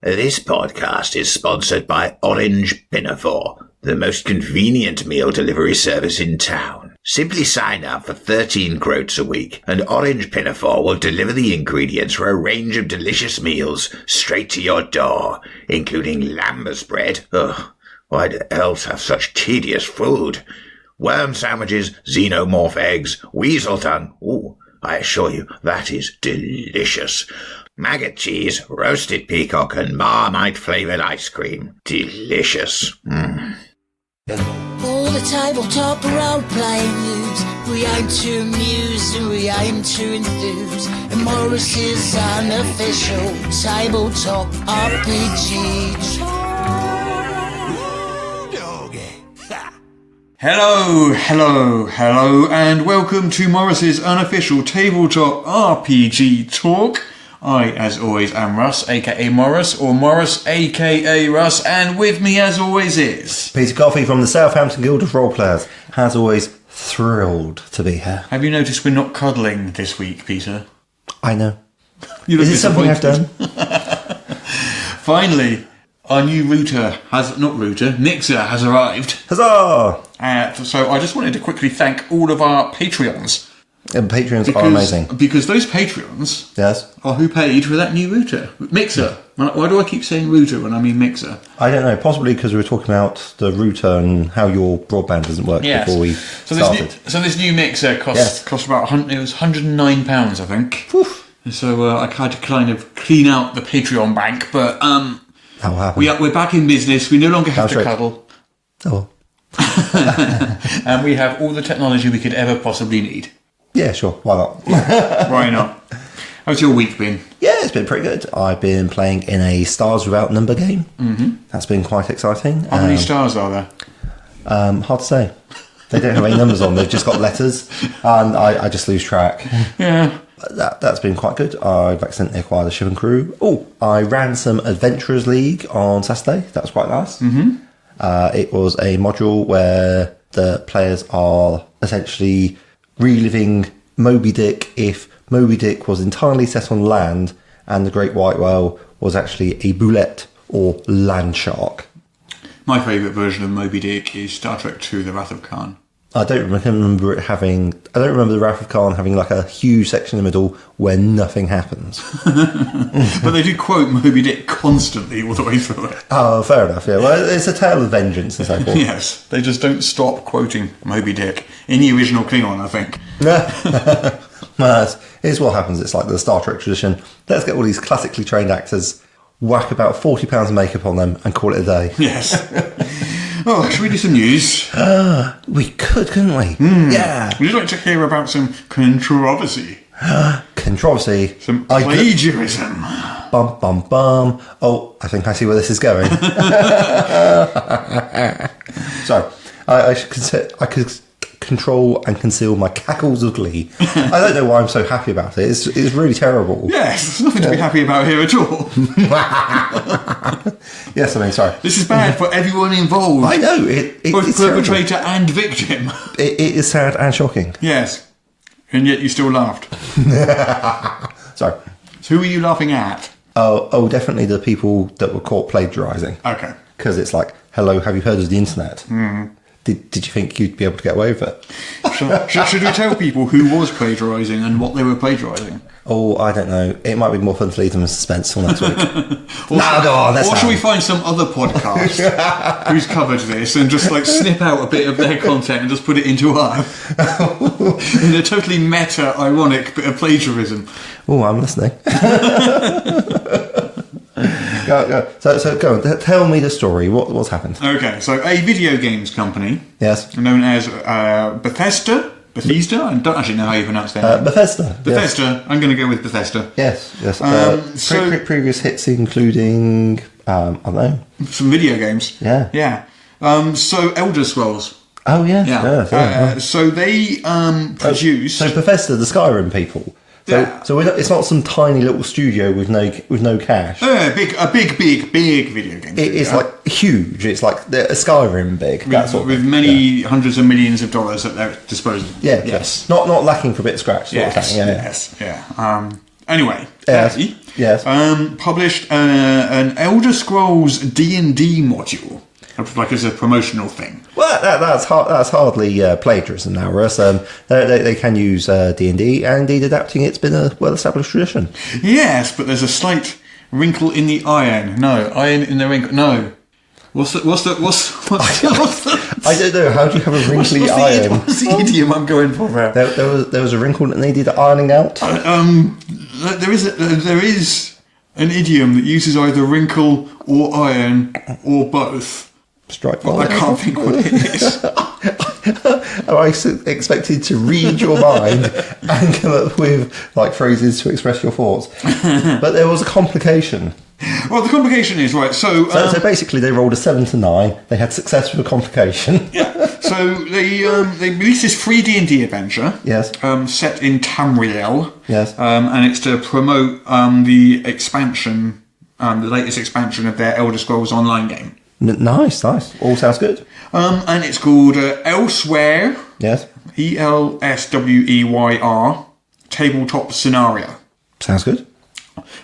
This podcast is sponsored by Orange Pinafore, the most convenient meal delivery service in town. Simply sign up for 13 groats a week, and Orange Pinafore will deliver the ingredients for a range of delicious meals straight to your door, including lambus bread. Ugh, why'd elves have such tedious food? Worm sandwiches, xenomorph eggs, weasel tongue. Ooh, I assure you, that is delicious. Maggot cheese, roasted peacock, and Marmite-flavoured ice cream. Delicious. All the tabletop role-playing news. We aim to amuse and we aim to enthuse. And Morris's unofficial tabletop RPG. Hello, and welcome to Morris's unofficial tabletop RPG talk. I, as always, am Russ, aka Morris, or Morris, aka Russ, and with me, as always, is Peter Coffey from the Southampton Guild of Roleplayers. As always, thrilled to be here. Have you noticed we're not cuddling this week, Peter? I know. You look Is it something I've done? Finally, our new mixer has arrived. Huzzah! So I just wanted to quickly thank all of our Patreons. And Patreons are amazing. Because those Patreons Yes? are who paid for that new mixer. Why do I keep saying router when I mean mixer? I don't know, possibly because we were talking about the router and how your broadband doesn't work before we started. This new mixer cost about it was £109, I think. Oof. And so I had to kind of clean out the Patreon bank, but that will happen. we're back in business. We no longer have to cuddle. Oh. And we have all the technology we could ever possibly need. Yeah, sure. Why not? Why not? How's your week been? Yeah, it's been pretty good. I've been playing in a Stars Without Number game. Mm-hmm. That's been quite exciting. How many stars are there? Hard to say. They don't have any numbers on. They've just got letters. And I just lose track. Yeah. That's been quite good. I've accidentally acquired a ship and crew. Oh, I ran some Adventurers League on Saturday. That was quite nice. Mm-hmm. It was a module where the players are essentially reliving Moby Dick if Moby Dick was entirely set on land and the Great White Whale was actually a boulette or land shark. My favourite version of Moby Dick is Star Trek II: The Wrath of Khan. I don't remember the Wrath of Khan having like a huge section in the middle where nothing happens. But they do quote Moby Dick constantly all the way through it. Oh, fair enough, yeah. Well, it's a tale of vengeance and so forth. Yes, they just don't stop quoting Moby Dick in the original Klingon, I think. Well, here's what happens. It's like the Star Trek tradition. Let's get all these classically trained actors, whack about £40 of makeup on them and call it a day. Yes. Oh, should we do some news? We couldn't we? Yeah. Would you like to hear about some controversy? Controversy. Some plagiarism. Bum, bum, bum. Oh, I think I see where this is going. So, I could control and conceal my cackles of glee. I don't know why I'm so happy about it. It's really terrible. Yes, there's nothing to be happy about here at all. Yes, I mean, sorry. This is bad for everyone involved. I know. Both it's perpetrator and victim. It is sad and shocking. Yes. And yet you still laughed. Sorry. So who are you laughing at? Oh, definitely the people that were caught plagiarising. Okay. Because it's like, hello, have you heard of the internet? Mm. Did you think you'd be able to get away with it? Should we tell people who was plagiarising and what they were plagiarising? Oh, I don't know. It might be more fun to leave them in suspense till next week. Or should we find some other podcast who's covered this and just like snip out a bit of their content and just put it into our in a totally meta, ironic bit of plagiarism? Oh, I'm listening. Go. So go on. Tell me the story. What's happened? Okay, so a video games company, yes, known as Bethesda. I don't actually know how you pronounce that. Bethesda. Bethesda. Yes. I'm going to go with Bethesda. Yes. Previous hits including I don't know, some video games. Yeah. So Elder Scrolls. Oh yeah. So they produced. So Bethesda, the Skyrim people. So it's not some tiny little studio with no cash. A big video game. It's like huge. It's like a Skyrim big. With many hundreds of millions of dollars at their disposal. Yeah. Yes. Not lacking for a bit of scratch. Yes. Anyway, Yes. they, Yes. published an Elder Scrolls D&D module, like as a promotional thing. Well, that's hardly plagiarism now, Russ. They can use D&D, and indeed adapting it's been a well-established tradition. Yes, but there's a slight wrinkle in the iron. No, iron in the wrinkle. No. What's the I don't know. How do you have a wrinkly iron? What's the idiom I'm going for there? There was a wrinkle that needed ironing out. There is an idiom that uses either wrinkle or iron or both. Strike But I can't think what it is. I expected to read your mind and come up with like phrases to express your thoughts, but there was a complication. Well, the complication is right. So basically, they rolled a 7 to 9. They had success with a complication. yeah. So they released this free D&D adventure. Yes. Set in Tamriel. Yes. And it's to promote the expansion, the latest expansion of their Elder Scrolls Online game. Nice. All sounds good. And it's called Elsewhere. Yes. ELSWEYR Tabletop Scenario. Sounds good.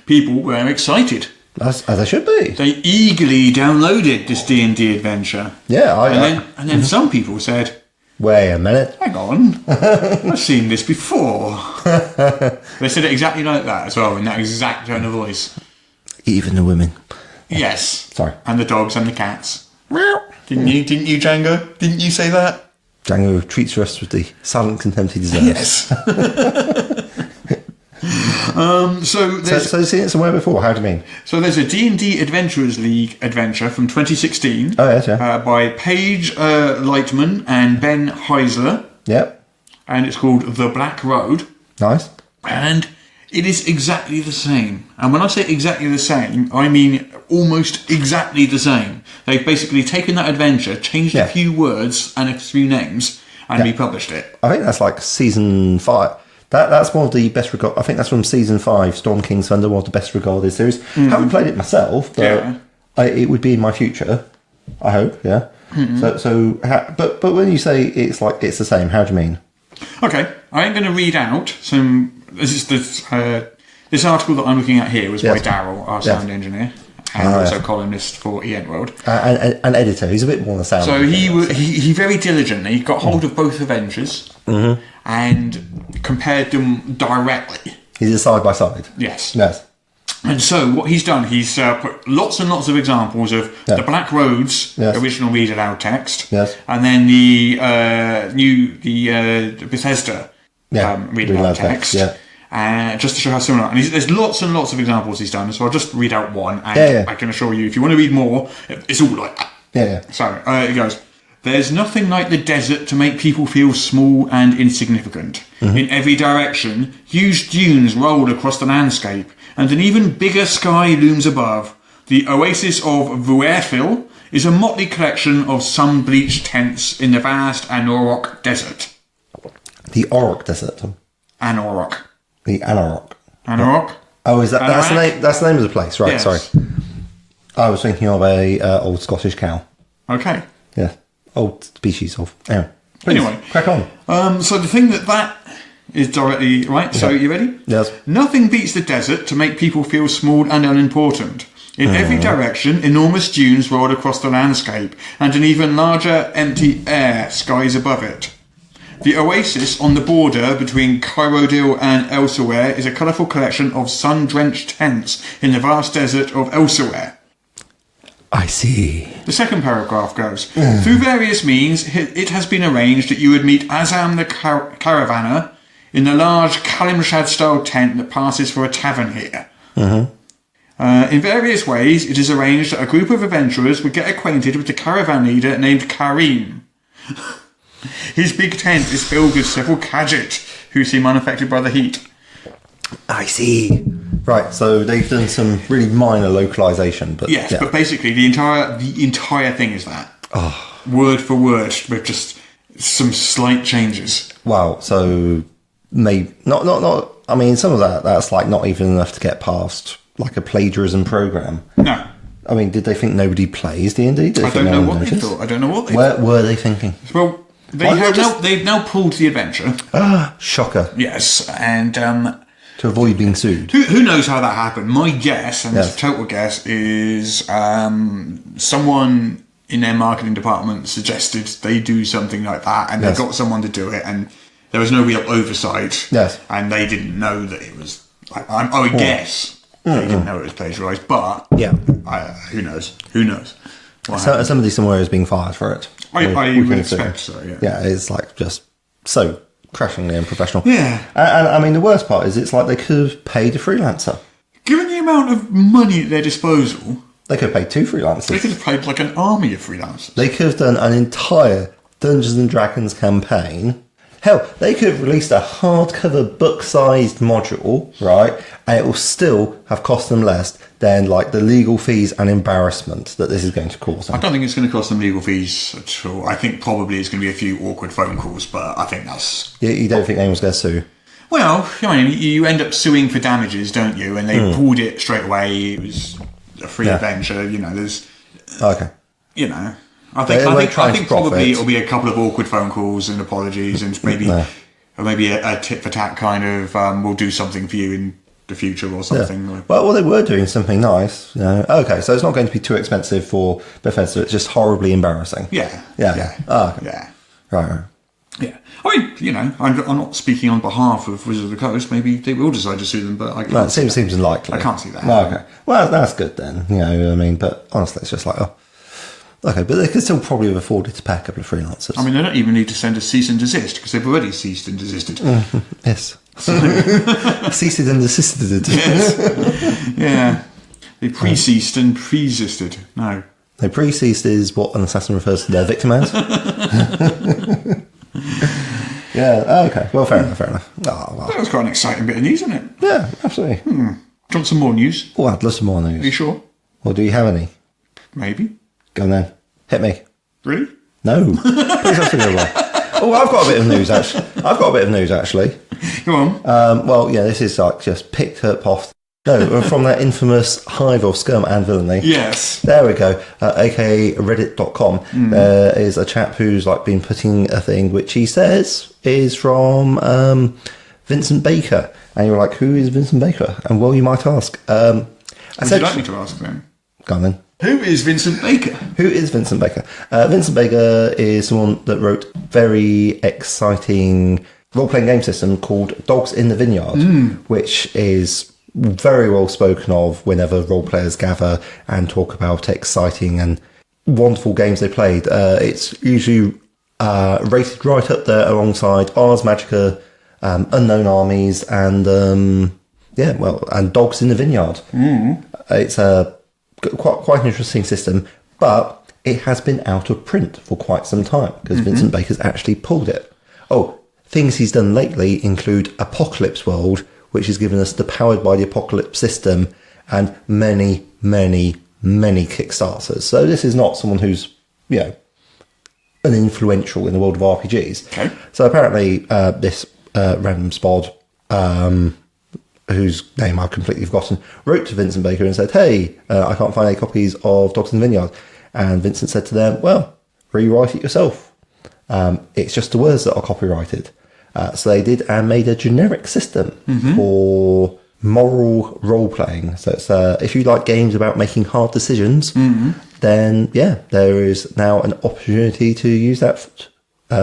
People were excited. As they should be. They eagerly downloaded this D&D adventure. Yeah, And then some people said, wait a minute. hang on, I've seen this before. They said it exactly like that as well, in that exact tone of voice. Even the women. Yes. Sorry. And the dogs and the cats. Didn't you, Django? Didn't you say that? Django treats us with the silent contempt he deserves. Yes. So you've seen it somewhere before? How do you mean? So there's a D&D Adventurers League adventure from 2016. Oh, yes, yeah. By Paige Lightman and Ben Heisler. Yep. And it's called The Black Road. Nice. And it is exactly the same. And when I say exactly the same, I mean almost exactly the same. They've basically taken that adventure, changed a few words and a few names, and republished it. I think that's like season 5. That's one of the best regarded. I think that's from season 5. Storm King's Thunder was the best regarded series. I haven't played it myself, but it would be in my future. I hope. Yeah. Mm-hmm. But when you say it's the same, how do you mean? Okay, I am going to read out some. This article that I'm looking at here was by Daryl, our sound engineer, and also columnist for EN World, and editor. He's a bit more on the sound. So he very diligently got hold of both Avengers and compared them directly. He did side by side. Yes. And so what he's done, he's put lots and lots of examples of the Black Road's original read aloud text, and then the Bethesda read aloud text, just to show how similar. And there's lots and lots of examples he's done. So I'll just read out one, and I can assure you, if you want to read more, it's all like that. So it goes. There's nothing like the desert to make people feel small and insignificant. In every direction, huge dunes roll across the landscape, and an even bigger sky looms above. The oasis of Vuerfil is a motley collection of sun-bleached tents in the vast Anorok Desert. The Orok Desert? Anorok. The Anorok. Anorok? Oh, is that's the name? That's the name of the place, right? Yes. Sorry, I was thinking of a old Scottish cow. Okay. Yeah, old species of. Anyway, crack on. So the thing that is directly right. So you ready? Yes. Nothing beats the desert to make people feel small and unimportant. In every direction, enormous dunes roll across the landscape, and an even larger empty air skies above it. The oasis on the border between Kairodil and Elsewhere is a colourful collection of sun-drenched tents in the vast desert of Elsewhere. I see. The second paragraph goes, through various means, it has been arranged that you would meet Azam the Caravaner in the large Kalimshad-style tent that passes for a tavern here. In various ways, it is arranged that a group of adventurers would get acquainted with the caravan leader named Karim. His big tent is filled with several Khajiit who seem unaffected by the heat. I see. Right, so they've done some really minor localization, but but basically the entire thing is that word for word with just some slight changes. Wow. So maybe not. I mean, some of that's like not even enough to get past like a plagiarism program. No. I mean, did they think nobody plays D&D? I don't know what they thought. I don't know what they thought. Where were they thinking? Well, they've now pulled the adventure. Shocker. Yes, and To avoid being sued. Who knows how that happened? My guess, and it's a total guess, is someone in their marketing department suggested they do something like that, and they got someone to do it, and there was no real oversight. Yes. And they didn't know that it was. I would guess they didn't know it was plagiarised, but who knows? Who knows? Somebody somewhere is being fired for it. I would expect so. Yeah. Yeah, it's like just so crashingly unprofessional. Yeah. And I mean, the worst part is it's like they could have paid a freelancer. Given the amount of money at their disposal, they could have paid 2 freelancers. They could have paid like an army of freelancers. They could have done an entire Dungeons and Dragons campaign. Hell, they could have released a hardcover book-sized module, right? And it will still have cost them less than like the legal fees and embarrassment that this is going to cause them. I don't think it's going to cost them legal fees at all. I think probably it's going to be a few awkward phone calls, but I think that's... You don't think anyone's going to sue? Well, I mean, you end up suing for damages, don't you? And they pulled it straight away. It was a free adventure, you know, there's... Okay. You know... I think probably it'll be a couple of awkward phone calls and apologies, and maybe a tit for tat kind of we'll do something for you in the future or something. Yeah. Well, they were doing something nice. You know. Okay, so it's not going to be too expensive for Bethesda. It's just horribly embarrassing. Yeah. Oh, okay. Yeah. Right. Yeah. I mean, you know, I'm not speaking on behalf of Wizards of the Coast. Maybe they will decide to sue them, but I can't. No, it seems unlikely. I can't see that. Oh, okay. Well, that's good then. You know, I mean, but honestly, it's just like okay, but they could still probably have afforded to pay a couple of freelancers. I mean, they don't even need to send a cease and desist because they've already ceased and desisted. Yes. Ceased and desisted. Yes. Yeah. They pre-ceased and pre-sisted. No. No, pre-ceased is what an assassin refers to their victim as. Yeah, okay. Well, fair enough. Oh, well. That was quite an exciting bit of news, isn't it? Yeah, absolutely. Do you want some more news? Oh, I'd love some more news. Are you sure? Well, do you have any? Maybe. Go on then. Hit me. Really? No. Please have to go on. Oh, I've got a bit of news, actually. Go on. Well, yeah, this is like just picked up off... No, from that infamous hive of scum and villainy. Yes. There we go. AKA reddit.com. There is a chap who's like been putting a thing which he says is from Vincent Baker. And you're like, who is Vincent Baker? And well, you might ask. Would you like me to ask then? Go on then. Who is Vincent Baker? Vincent Baker is someone that wrote very exciting role-playing game system called Dogs in the Vineyard, which is very well spoken of whenever role players gather and talk about exciting and wonderful games they played. It's usually rated right up there alongside Ars Magica, Unknown Armies, and and Dogs in the Vineyard. It's a quite an interesting system, but it has been out of print for quite some time because Vincent Baker's actually pulled it. Oh, things he's done lately include Apocalypse World, which has given us the Powered by the Apocalypse system and many, many, many Kickstarters. So this is not someone who's, an influential in the world of RPGs. Okay. So apparently this random spod, whose name I've completely forgotten, wrote to Vincent Baker and said, hey, I can't find any copies of Dogs in the Vineyard. And Vincent said to them, well, rewrite it yourself. It's just the words that are copyrighted. So they did and made a generic system for moral role-playing. So it's, if you like games about making hard decisions, then, there is now an opportunity to use that,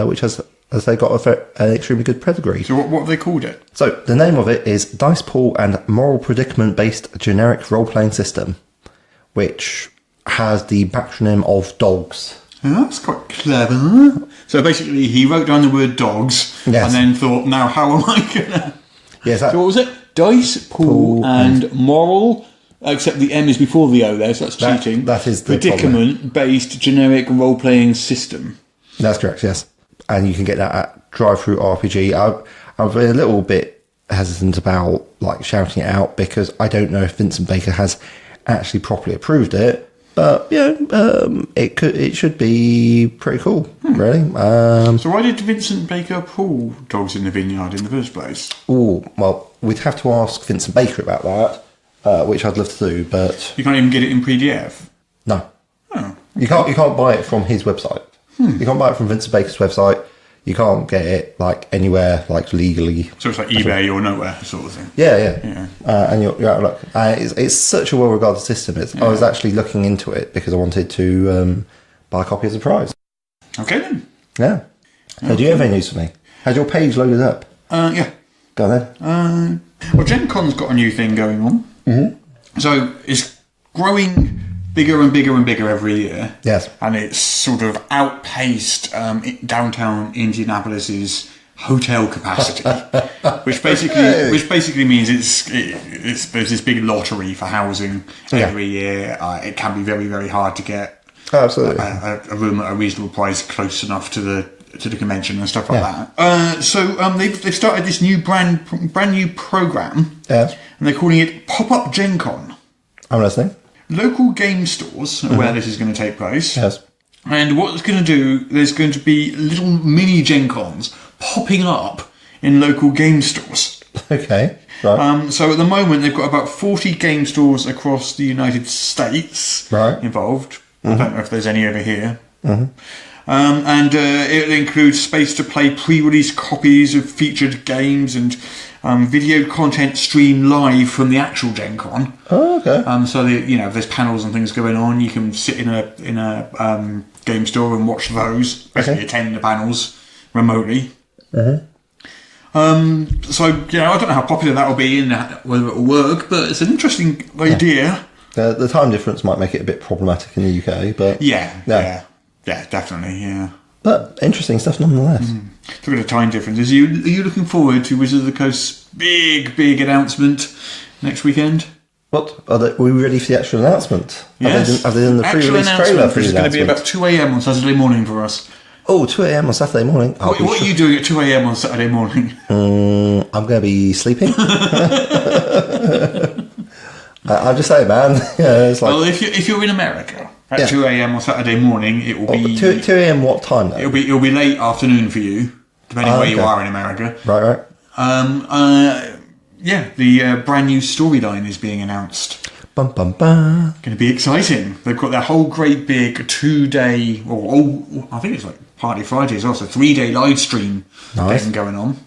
which has they got an extremely good pedigree. So what have they called it? So the name of it is Dice Pool and Moral Predicament-Based Generic Role-Playing System, which has the backronym of DOGS. Oh, that's quite clever. So basically, he wrote down the word dogs and then thought, now how am I going to... Yes, so what was it? Dice, pool and moral, except the M is before the O there, so that's cheating. That is the predicament-based generic role-playing system. That's correct, yes. And you can get that at Drive-Thru RPG. I've been a little bit hesitant about shouting it out because I don't know if Vincent Baker has actually properly approved it. But it should be pretty cool, really. So why did Vincent Baker pull Dogs in the Vineyard in the first place? Oh, well, we'd have to ask Vincent Baker about that, which I'd love to do, but you can't even get it in PDF. No, oh, okay. You can't buy it from his website. You can't buy it from Vincent Baker's website. You can't get it like anywhere like legally. So it's like eBay or nowhere sort of thing. Yeah. And you're out of luck. It's such a well-regarded system. I was actually looking into it because I wanted to buy a copy as a prize. Okay then. Yeah. So do you have any news for me? Has your page loaded up? Yeah. Go on then. Well, Gen Con's got a new thing going on. Mm-hmm. So it's growing bigger and bigger and bigger every year. Yes. And it's sort of outpaced downtown Indianapolis's hotel capacity, which basically means it's there's this big lottery for housing every year. It can be very, very hard to get absolutely a room at a reasonable price close enough to the convention and stuff like that. So they've started this new brand new program. Yes. And they're calling it Pop-Up Gen Con. I'm listening. Local game stores are where this is going to take place. Yes. And what it's going to do, there's going to be little mini Gen Cons popping up in local game stores. Okay. Right. So at the moment, they've got about 40 game stores across the United States involved. I don't know if there's any over here. And it'll include space to play pre-release copies of featured games and video content streamed live from the actual Gen Con. Oh, okay. So if there's panels and things going on, you can sit in a game store and watch those. Basically, attend the panels remotely. So I don't know how popular that will be and whether it will work, but it's an interesting idea. The time difference might make it a bit problematic in the UK, but yeah, definitely, yeah. But interesting stuff nonetheless. Look at the time differences. Are you looking forward to Wizards of the Coast's big announcement next weekend? What? Are we ready for the actual announcement? Yes. Have they done the pre-release trailer for the announcement? It's going to be about 2 a.m. on Saturday morning for us. Oh, 2 a.m. on Saturday morning. What are you doing at 2 a.m. on Saturday morning? I'm going to be sleeping. I'm just saying, man. It's like, well, if you're in America at 2 a.m. on Saturday morning, it will be 2 a.m. What time though? It'll be late afternoon for you, depending where you are in America. Right. The brand new storyline is being announced. Bum bum bum. Going to be exciting. They've got their whole great big 2-day, I think it's like Party Friday as well, so 3-day live stream thing going on.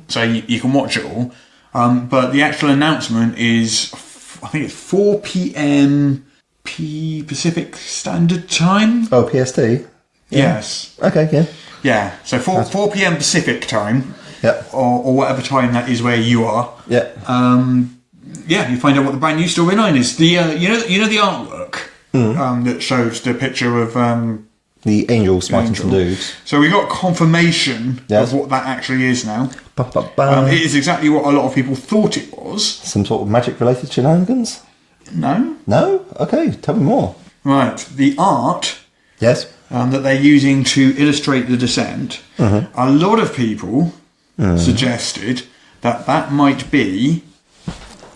So you can watch it all. But the actual announcement is, I think it's 4 p.m. Pacific Standard Time. Oh, PST? Yeah. Yes. Okay, yeah. Yeah, so 4 p.m. Pacific Time. Yeah. Or whatever time that is where you are. Yeah. You find out what the brand new storyline is. The you know the artwork that shows the picture of the angel smiting some dudes. So we got confirmation of what that actually is now. It is exactly what a lot of people thought it was. Some sort of magic-related shenanigans? No. No? Okay, tell me more. Right, the art. Yes. That they're using to illustrate the descent. A lot of people suggested that might be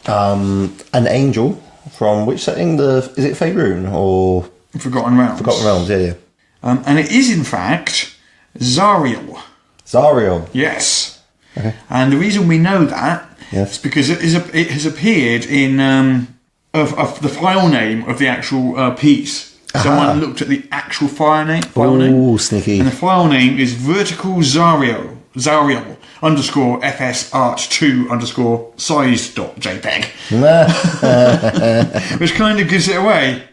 an angel from which setting? Is it Faerun or Forgotten Realms? Forgotten Realms, yeah. And it is in fact Zariel. Zariel. Yes. Okay. And the reason we know that is because it has appeared in of the file name of the actual piece. Someone looked at the actual file name. Ooh, sneaky. And the file name is vertical Zariel _ FS art 2 _ size.jpg. Which kind of gives it away.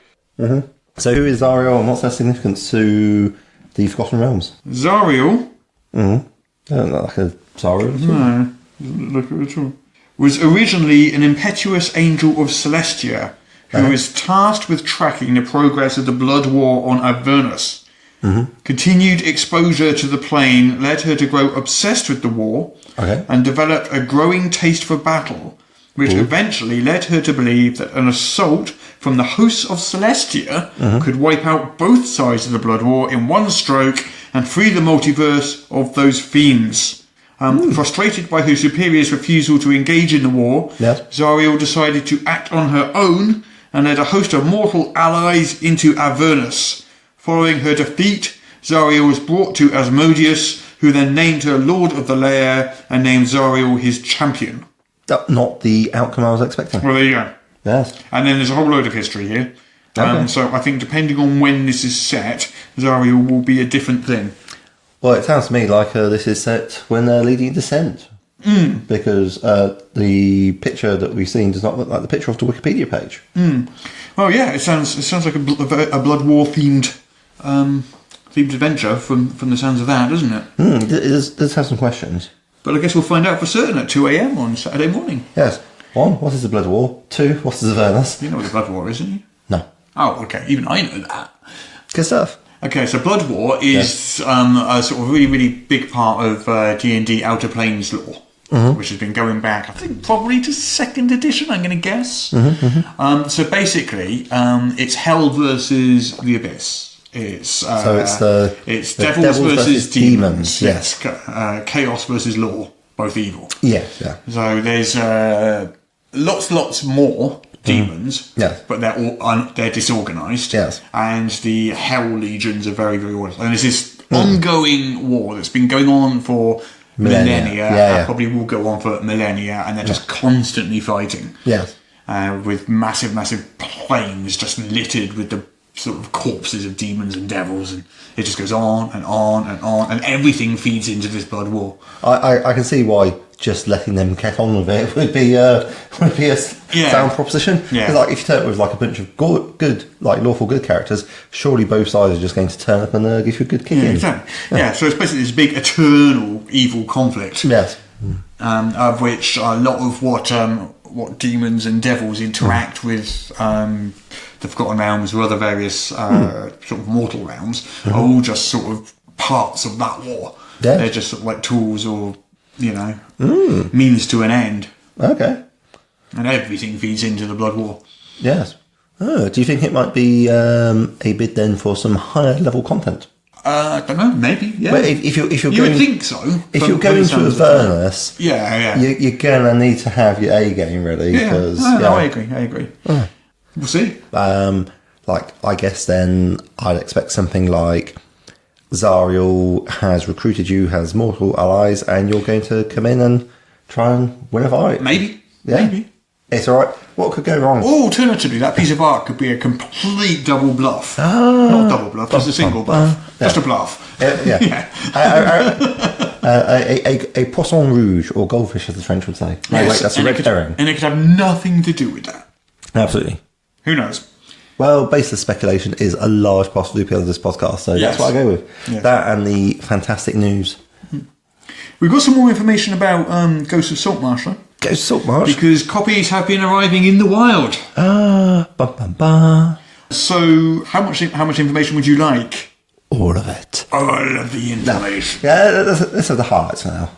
So who is Zariel and what's their significance to the Forgotten Realms? Zariel? Don't look like a Zariel at all. No, doesn't look at all. Was originally an impetuous angel of Celestia who was tasked with tracking the progress of the blood war on Avernus. Continued exposure to the plane led her to grow obsessed with the war and develop a growing taste for battle, which eventually led her to believe that an assault from the hosts of Celestia could wipe out both sides of the blood war in one stroke and free the multiverse of those fiends. Frustrated by her superior's refusal to engage in the war, Zariel decided to act on her own and led a host of mortal allies into Avernus. Following her defeat, Zariel was brought to Asmodeus, who then named her Lord of the Lair and named Zariel his champion. Not the outcome I was expecting. Well, there you go. Yes. And then there's a whole load of history here. So I think depending on when this is set, Zariel will be a different thing. Well, it sounds to me like this is set when they're leading Descent. Because the picture that we've seen does not look like the picture off the Wikipedia page. Oh yeah, it sounds like a Blood War themed adventure from the sounds of that, doesn't it? It does have some questions. But I guess we'll find out for certain at 2 a.m. on Saturday morning. Yes. 1, what is the Blood War? 2, what is Avernus? You know what the Blood War is, don't you? No. Oh, okay. Even I know that. Good stuff. Okay, so Blood War is a sort of really, really big part of D&D Outer Planes lore, which has been going back, I think, probably to 2nd edition, I'm going to guess. So basically, it's Hell versus the Abyss. It's devils versus demons. Yes. Chaos versus law, both evil. Yes, yeah. So there's lots more demons, yes, but they're disorganised. Yes. And the Hell legions are very, very organised. And there's this ongoing war that's been going on for millennia. And probably will go on for millennia, and they're just constantly fighting. Yes. With massive plains just littered with the sort of corpses of demons and devils, and it just goes on and on and on, and everything feeds into this blood war. I can see why just letting them get on with it would be a sound proposition. Yeah. Like if you turn it with like a bunch of good, like lawful good characters, surely both sides are just going to turn up and give you a good kick in. Exactly. Yeah. So it's basically this big eternal evil conflict. Yes. Of which a lot of what demons and devils interact with the Forgotten Realms or other various sort of mortal realms are all just sort of parts of that war. Yeah. They're just sort of like tools or, means to an end. Okay. And everything feeds into the blood war. Yes. Oh, do you think it might be a bid then for some higher level content? I don't know, maybe, yeah. But if you're you going, would think so. If you're going to Avernus, you're going to need to have your A game ready. Yeah, I agree. We'll see. I guess then I'd expect something like Zariel has recruited you, has mortal allies, and you're going to come in and try and win a fight. Maybe. It's alright. What could go wrong? Alternatively, that piece of art could be a complete double bluff. Not double bluff, just a single bluff. Just a bluff. A poisson rouge, or goldfish as the French would say. No, wait, that's a red herring. And it could have nothing to do with that. Absolutely. Who knows? Well, baseless speculation is a large part of the appeal of this podcast, so that's what I go with. Yes. That and the fantastic news. We've got some more information about Ghosts of Saltmarsh, though. Ghosts of Saltmarsh? Because copies have been arriving in the wild. So, how much information would you like? All of it. All of the information. This are the highlights now.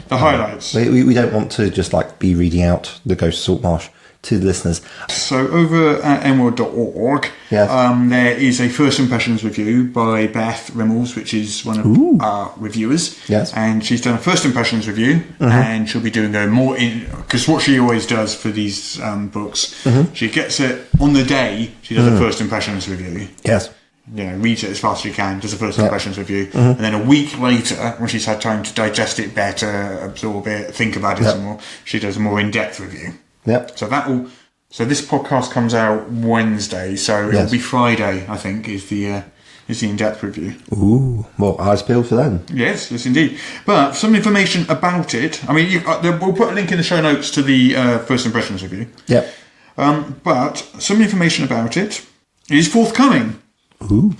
The highlights. We don't want to just be reading out the Ghosts of Saltmarsh to the listeners. So over at emerald.org, there is a first impressions review by Beth Rimmels, which is one of our reviewers. Yes. And she's done a first impressions review, and she'll be doing a more because what she always does for these books, she gets it on the day she does a first impressions review. Yes. Reads it as fast as you can, does a first impressions review, and then a week later, when she's had time to digest it better, absorb it, think about it some more, she does a more in-depth review. Yep. So this podcast comes out Wednesday, so it'll be Friday, I think, is the in-depth review. Ooh, well, eyes peeled for then. Yes, indeed. But some information about it. I mean, we'll put a link in the show notes to the first impressions review. Yep. But some information about it is forthcoming. Ooh.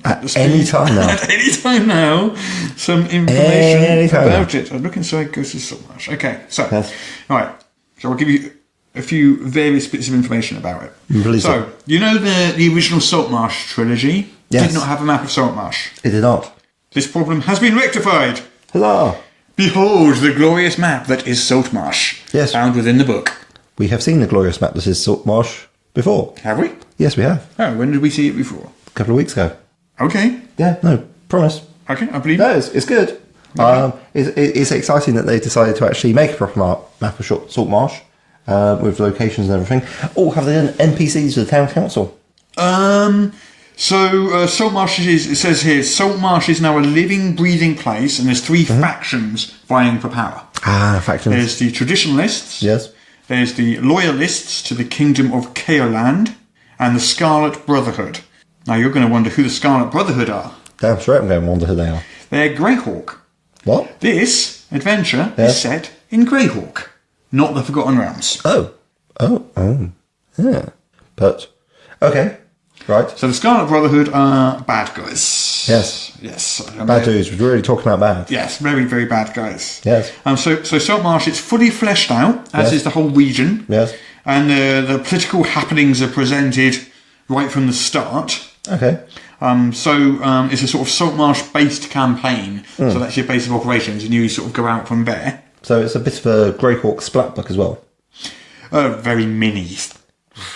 At any time now. At any time now, some information about it. I'm looking inside Ghosts of Saltmarsh. Okay, so all right. So I'll give you a few various bits of information about it. Please. So, you know the original Saltmarsh trilogy did not have a map of Saltmarsh. It did not. This problem has been rectified. Huzzah! Behold the glorious map that is Saltmarsh. Yes. Found within the book. We have seen the glorious map that is Saltmarsh before. Have we? Yes, we have. Oh, when did we see it before? A couple of weeks ago. Okay. Yeah, no, promise. Okay, I believe it. It's good. Okay. It's exciting that they decided to actually make a proper map of Saltmarsh with locations and everything. Oh, have they done NPCs for the town council? Saltmarsh it says here, Saltmarsh is now a living, breathing place, and there's three factions vying for power. Factions. There's the Traditionalists. Yes. There's the Loyalists to the Kingdom of Kaoland, and the Scarlet Brotherhood. Now you're going to wonder who the Scarlet Brotherhood are. Damn straight I'm going to wonder who they are. They're Greyhawk. What? This adventure is set in Greyhawk, not the Forgotten Realms. Oh. Yeah. But, okay. Right. So the Scarlet Brotherhood are bad guys. Yes. Bad dudes. We're really talking about bad. Yes, very, very bad guys. Yes. So Saltmarsh, it's fully fleshed out, as is the whole region. Yes. And the political happenings are presented right from the start. Okay. It's a sort of Saltmarsh-based campaign. So that's your base of operations, and you sort of go out from there. So it's a bit of a Greyhawk splat book as well. Very mini.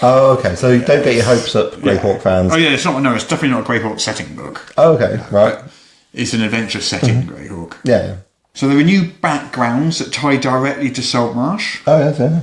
Oh, okay. So don't get your hopes up, Greyhawk fans. Oh, yeah, it's definitely not a Greyhawk setting book. Oh, okay, right. It's an adventure setting, Greyhawk. Yeah. So there are new backgrounds that tie directly to Saltmarsh. Oh, yes, yeah.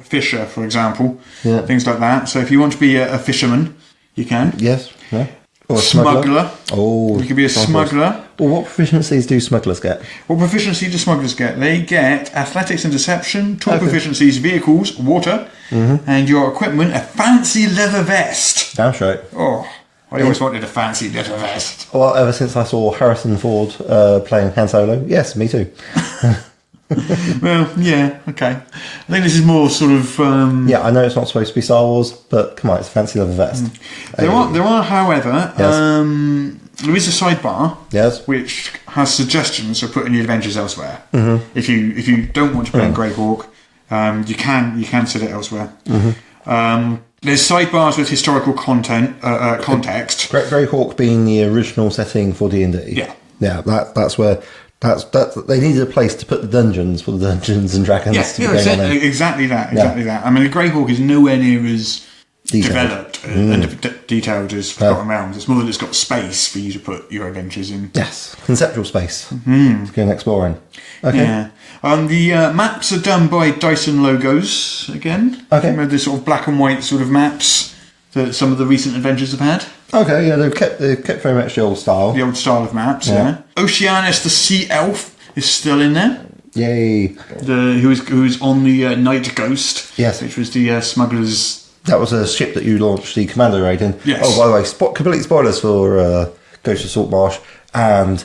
Fisher, for example. Yeah. Things like that. So if you want to be a fisherman, you can. Yes, yeah. Or a smuggler. Oh, you could be a smuggler. Well, what proficiencies do smugglers get? What proficiency do smugglers get? They get athletics and deception, tool proficiencies, vehicles, water, and your equipment, a fancy leather vest. Damn straight. Oh, I always wanted a fancy leather vest. Well, ever since I saw Harrison Ford playing Han Solo, yes, me too. Well, yeah, okay. I think this is more sort of... Yeah, I know it's not supposed to be Star Wars, but come on, it's a fancy leather vest. There are, however, there is a sidebar which has suggestions for putting your adventures elsewhere. If you don't want to play in Greyhawk, you can set it elsewhere. There's sidebars with historical context. Greyhawk being the original setting for D&D. Yeah, that's where... That's they needed a place to put the dungeons for the Dungeons and Dragons. Exactly that. I mean, Greyhawk is nowhere near as developed and detailed as Forgotten Realms. It's more that it's got space for you to put your adventures in. Yes, conceptual space to go and explore in. Okay. Yeah. The maps are done by Dyson Logos again. Okay. Remember the sort of black and white sort of maps that some of the recent adventures have had. Okay, yeah, they've kept very much the old style. The old style of maps, yeah. Oceanus the Sea Elf is still in there. Yay. Who's on the Night Ghost. Yes. Which was the smugglers... That was a ship that you launched the Commander raid in. Yes. Oh, by the way, complete spoilers for Ghost of Saltmarsh and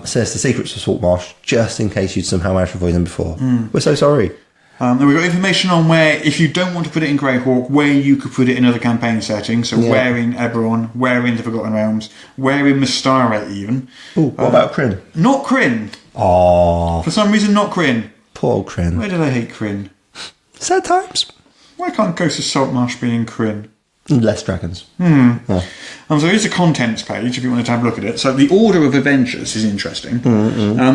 Sinister Secrets of Saltmarsh, just in case you'd somehow managed to avoid them before. We're so sorry. Then we've got information on where, if you don't want to put it in Greyhawk, where you could put it in other campaign settings. So where in Eberron, where in the Forgotten Realms, where in Mystara even. Ooh, what about Kryn? Not Kryn. Aww. For some reason, not Kryn. Poor old Kryn. Why did I hate Kryn? Sad times. Why can't Ghost of Saltmarsh be in Kryn? Less dragons. So here's a contents page if you wanted to have a look at it. So the order of adventures is interesting.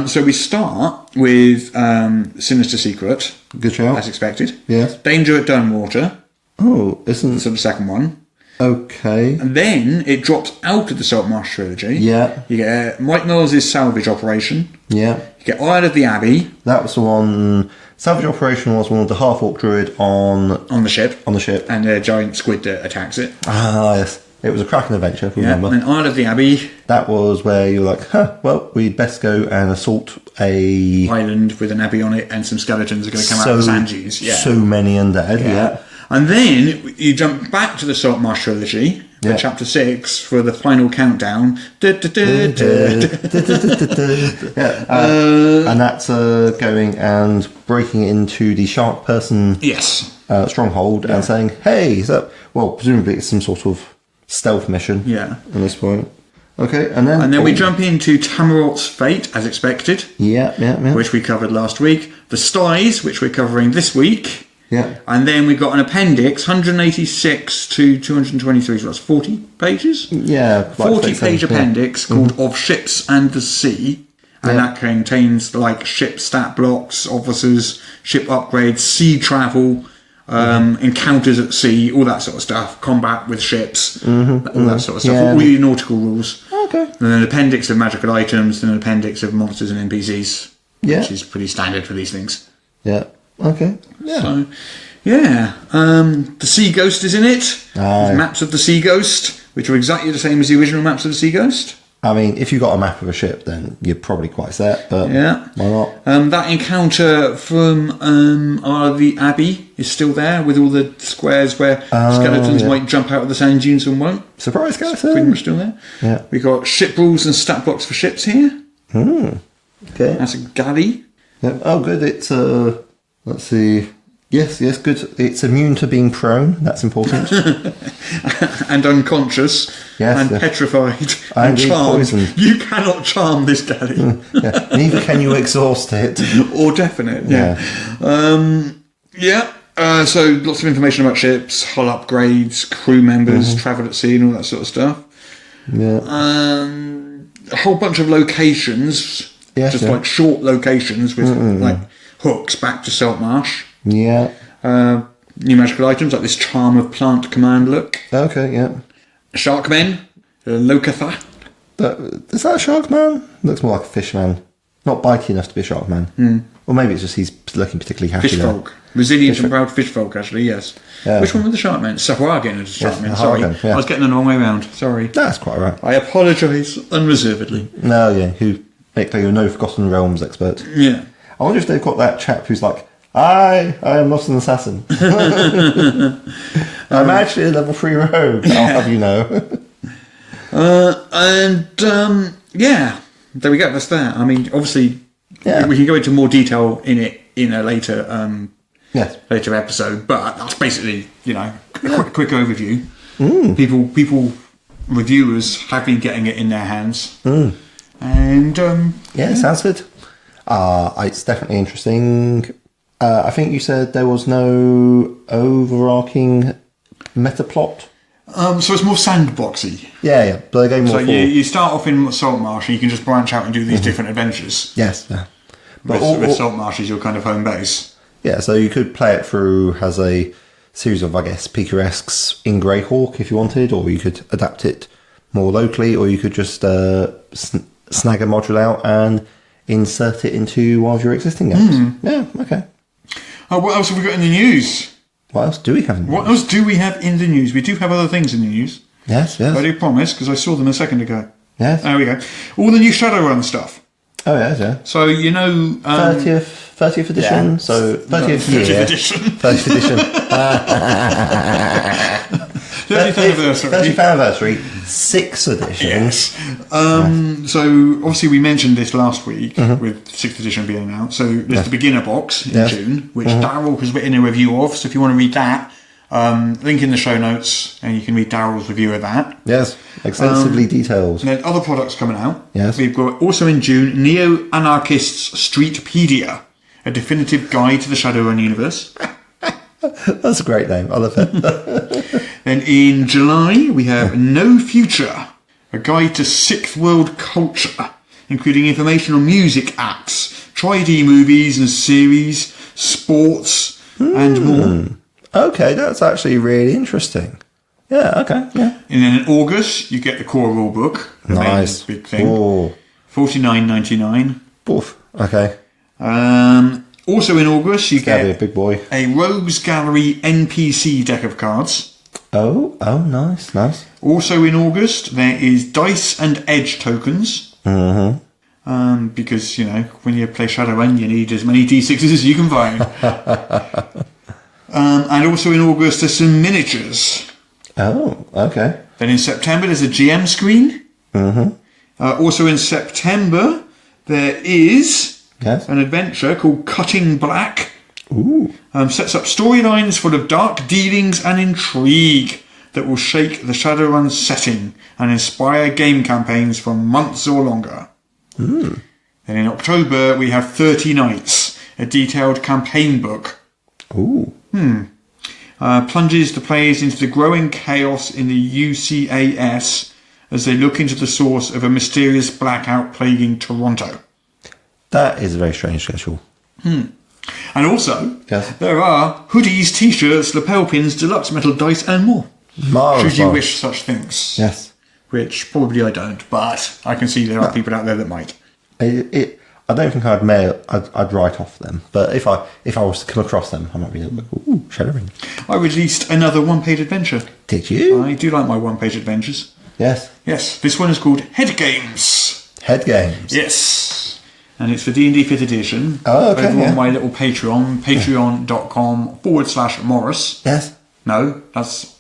So we start with Sinister Secret. Good shout. As expected. Yes. Danger at Dunwater. Oh, isn't... So the second one. Okay. And then it drops out of the Saltmarsh trilogy. Yeah. You get Mike Mills' salvage operation. Yeah. You get Isle of the Abbey. That was the one... Salvage operation was one of the half-orc druid on the ship. On the ship. And a giant squid that attacks it. Ah, yes. It was a cracking adventure, if you remember. And Isle of the Abbey. That was where you were like, well, we'd best go and assault a... island with an abbey on it, and some skeletons are going to come out of the sand dunes. Yeah. So many undead, yeah. And then you jump back to the Saltmarsh trilogy, for chapter 6, for the final countdown. And that's going and breaking into the shark person stronghold and saying, hey, well, presumably it's some sort of stealth mission at this point. Okay, and then we jump into Tamarot's Fate, as expected. Yeah. Which we covered last week. The Styes, which we're covering this week. Yeah. And then we've got an appendix, 186 to 223, so that's 40 pages? Yeah. 40-page appendix called Of Ships and the Sea. And that contains, like, ship stat blocks, officers, ship upgrades, sea travel, encounters at sea, all that sort of stuff, combat with ships, all that sort of stuff, all your nautical rules. Okay. And then an appendix of magical items, and an appendix of monsters and NPCs, which is pretty standard for these things. Yeah. Okay. Yeah. So, the Sea Ghost is in it. Maps of the Sea Ghost, which are exactly the same as the original maps of the Sea Ghost. I mean, if you got a map of a ship, then you're probably quite set, but why not? That encounter from the Abbey is still there with all the squares where skeletons might jump out of the sand dunes and won't. Surprise skeleton. Pretty much still there. Yeah. We've got ship rules and stat blocks for ships here. Okay. That's a galley. Yeah. Oh, good. It's let's see. Yes, good. It's immune to being prone. That's important. And unconscious. Yes, and petrified. And charmed. poisoned. You cannot charm this galley. Yeah. Neither can you exhaust it. Or deafen it. So lots of information about ships, hull upgrades, crew members, travel at sea and all that sort of stuff. Yeah. A whole bunch of locations. Yes, like short locations with like hooks back to Saltmarsh. Yeah. New magical items like this Charm of Plant command look. Okay, yeah. Sharkmen, Lokatha. Is that a shark man? Looks more like a fish man. Not bitey enough to be a shark man. Or maybe it's just he's looking particularly happy. Fish folk. Resilient and proud fish folk, actually, yes. Yeah. Which one were the Sharkmen? Sahuagin is the Sharkmen, sorry. Yeah. I was getting the wrong way around, sorry. That's quite right. I apologise unreservedly. No, yeah, who make like a No Forgotten Realms expert. Yeah. I wonder if they've got that chap who's like, I am not an assassin. I'm actually a level 3 rogue, I'll have you know. There we go, that's that. I mean, obviously, we can go into more detail in it in a later later episode, but that's basically, a quick overview. People, reviewers have been getting it in their hands. And, sounds good. It's definitely interesting. I think you said there was no overarching meta plot. So it's more sandboxy. Yeah. But they gave more. So you start off in Saltmarsh and you can just branch out and do these different adventures. Yes. Yeah. But with Saltmarsh is your kind of home base. Yeah, so you could play it through as a series of, I guess, picaresques in Greyhawk if you wanted, or you could adapt it more locally, or you could just snag a module out and insert it into one of your existing games. Yeah, okay. What else have we got in the news? What else do we have in the news? What else do we have in the news? We do have other things in the news. Yes. I do promise, because I saw them a second ago. Yes. There we go. All the new Shadowrun stuff. Oh, yes, yeah. So, 30th edition? Yeah. So, 30th year. 30th edition. 30th edition. 30th anniversary. 30th anniversary. 6th edition. Yes. So, obviously, we mentioned this last week with 6th edition being announced. So, there's the beginner box in June, which Daryl has written a review of. So, if you want to read that, link in the show notes, and you can read Daryl's review of that. Yes, extensively detailed. And then other products coming out. Yes. We've got also in June, Neo-Anarchists Streetpedia, a definitive guide to the Shadowrun universe. That's a great name. I love it. Then in July, we have No Future, a guide to Sixth World culture, including information on music acts, Tri-D movies and series, sports, and more. Okay, that's actually really interesting. Yeah, okay, yeah. And then in August, you get the core rule book. Nice. Big thing. Oh. $49.99. Oof, okay. Also in August, you get a big boy. A Rogues Gallery NPC deck of cards. Oh, nice. Also in August, there is Dice and Edge tokens. Because, when you play Shadowrun, you need as many D6s as you can find. And also in August, there's some miniatures. Oh, okay. Then in September, there's a GM screen. Also in September, there is an adventure called Cutting Black. Ooh. Sets up storylines full of dark dealings and intrigue that will shake the Shadowrun setting and inspire game campaigns for months or longer. Then in October, we have 30 Nights, a detailed campaign book. Ooh. Plunges the players into the growing chaos in the UCAS as they look into the source of a mysterious blackout plaguing Toronto. That is a very strange schedule. And also, there are hoodies, t-shirts, lapel pins, deluxe metal dice, and more. Marvelous. Should you wish such things. Yes. Which probably I don't, but I can see there are people out there that might. I don't think I'd write off them, but if I was to come across them, I might be like, ooh, Shadowrun. I released another one-page adventure. Did you? I do like my one-page adventures. Yes. Yes, this one is called Head Games. Head Games? Yes. And it's for D&D 5th edition. Oh, okay. Over on my little Patreon, patreon.com/Morris. Yes. No, that's us.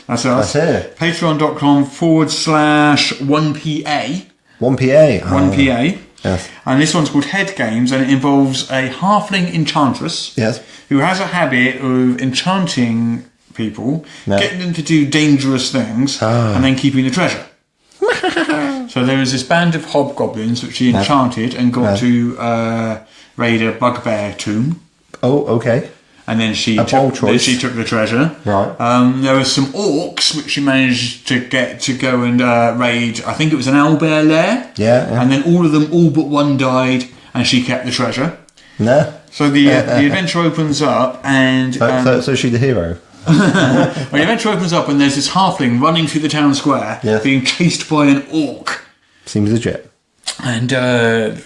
That's us. That's here. Patreon.com/1PA. 1PA. 1PA. Yes. And this one's called Head Games, and it involves a halfling enchantress. Yes. Who has a habit of enchanting people, getting them to do dangerous things, and then keeping the treasure. So there was this band of hobgoblins which she enchanted and got to raid a bugbear tomb. Oh, okay. And then she took the treasure. Right. There were some orcs which she managed to get to go and raid. I think it was an owlbear lair. Yeah. And then all but one died, and she kept the treasure. No. So the adventure opens up, and so she's the hero. Well, the adventure opens up, and there's this halfling running through the town square, being chased by an orc. Seems legit. And the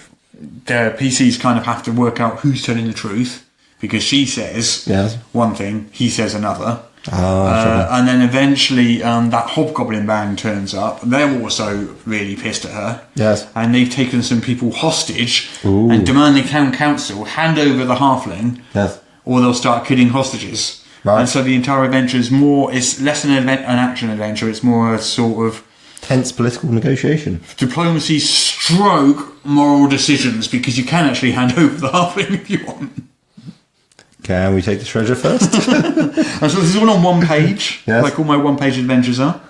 PCs kind of have to work out who's telling the truth, because she says one thing, he says another. And then eventually that hobgoblin band turns up. They're also really pissed at her. Yes. And they've taken some people hostage and demand the town council hand over the halfling, or they'll start killing hostages. Right. And so the entire adventure is it's less an action adventure, it's more a sort of tense political negotiation. Diplomacy stroke moral decisions, because you can actually hand over the halfling if you want. Can we take the treasure first? And so this is all on one page, like all my one-page adventures are.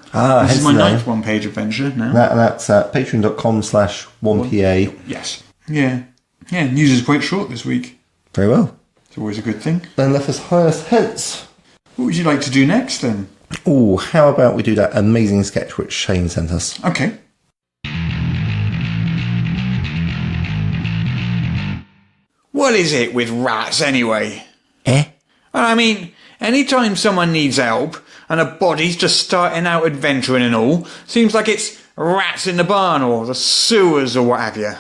This is my 9th one-page adventure now. That's at patreon.com/1PA. Yes. Yeah. Yeah, news is quite short this week. Very well. It's always a good thing. Then left us highest hence. What would you like to do next then? Oh, how about we do that amazing sketch which Shane sent us? Okay. What is it with rats anyway? I mean, anytime someone needs help and a body's just starting out adventuring and all, seems like it's rats in the barn or the sewers or what have you.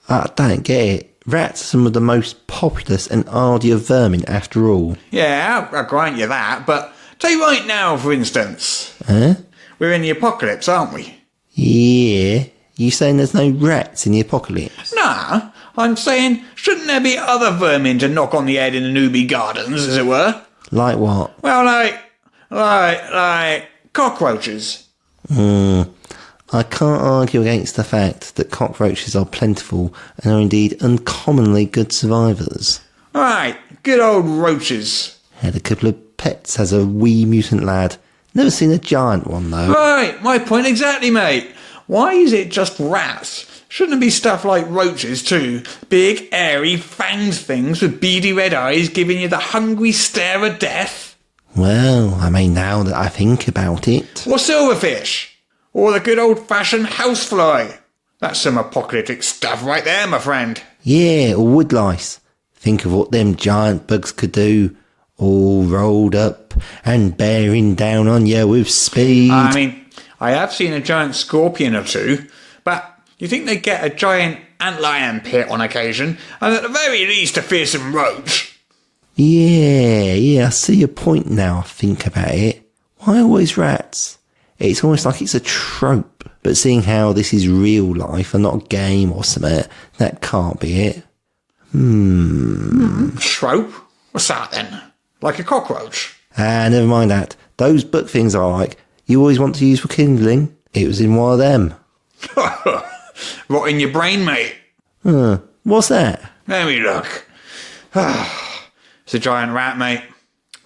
I don't get it. Rats are some of the most populous and hardy of vermin after all. Yeah, I'll grant you that, but take right now, for instance. We're in the apocalypse, aren't we? Yeah. You saying there's no rats in the apocalypse? Nah, I'm saying, shouldn't there be other vermin to knock on the head in the Newbie Gardens, as it were? Like what? Well, like cockroaches. I can't argue against the fact that cockroaches are plentiful and are indeed uncommonly good survivors. Right, good old roaches. Had a couple of pets as a wee mutant lad. Never seen a giant one, though. Right, my point exactly, mate. Why is it just rats? Shouldn't it be stuff like roaches too? Big, airy, fanged things with beady red eyes giving you the hungry stare of death? Well, I mean, now that I think about it... Or silverfish? Or the good old-fashioned housefly? That's some apocalyptic stuff right there, my friend. Yeah, or woodlice. Think of what them giant bugs could do. All rolled up and bearing down on you with speed. I mean, I have seen a giant scorpion or two, but you think they'd get a giant antlion pit on occasion, and at the very least a fearsome roach? Yeah, I see your point now, I think about it. Why always rats? It's almost like it's a trope, but seeing how this is real life and not a game or something, that can't be it. Trope? What's that then? Like a cockroach? Never mind that. Those book things are like, you always want to use for kindling. It was in one of them. Rot in your brain, mate. What's that? Let me look. It's a giant rat, mate.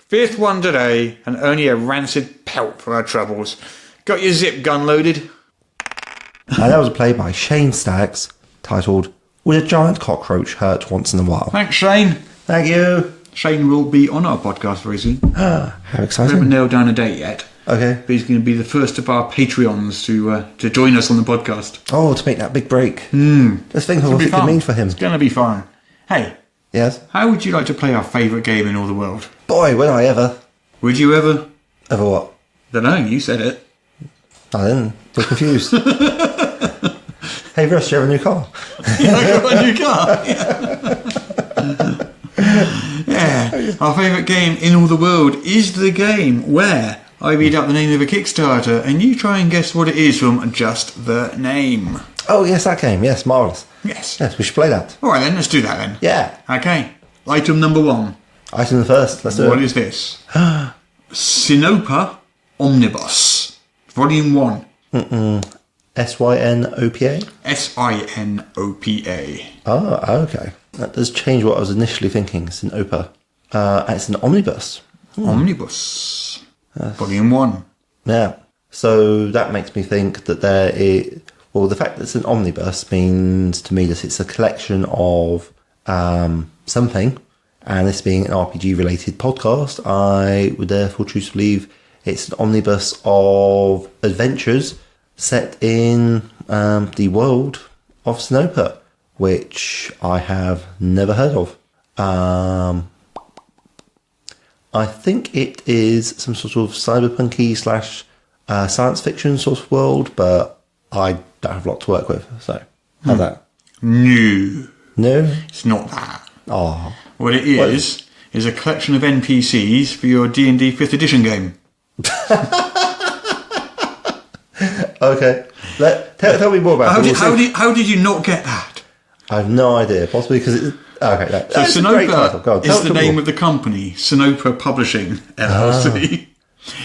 5th one today, and only a rancid pelt for our troubles. Got your zip gun loaded? That was a play by Shane Staggs, titled, Would a Giant Cockroach Hurt Once in a While? Thanks, Shane. Thank you. Shane will be on our podcast very soon. How exciting. We haven't nailed down a date yet. Okay. But he's going to be the first of our Patreons to join us on the podcast. Oh, to make that big break. Let's think of what it could mean for him. It's going to be fun. Hey. Yes? How would you like to play our favourite game in all the world? Boy, would I ever. Would you ever? Ever what? Don't know, you said it. I didn't. We're confused. Hey, Russ, do you have a new car? Yeah, I got a new car. Yeah. Our favourite game in all the world is the game where I read out the name of a Kickstarter and you try and guess what it is from just the name. Oh, yes, that game. Yes, marvellous. Yes. Yes, we should play that. All right, then, let's do that then. Yeah. Okay. Item number 1. Item first. Let's do it. What is this? Sinopa Omnibus, Volume 1. SYNOPA? SINOPA. Oh, okay. That does change what I was initially thinking. Sinopa. It's an omnibus. Omnibus. Volume 1. Yeah. So that makes me think that the fact that it's an omnibus means to me that it's a collection of something, and this being an RPG related podcast, I would therefore choose to believe it's an omnibus of adventures set in the world of Sinopa, which I have never heard of. I think it is some sort of cyberpunky / science fiction sort of world, but I don't have a lot to work with. So, how's that? No. No? It's not that. Oh. What it is a collection of NPCs for your D&D 5th edition game. Okay. Tell me more about it. How did you not get that? I have no idea. Possibly because it's... Okay. So Sinopa is the name of the company. Sinopa Publishing, LLC.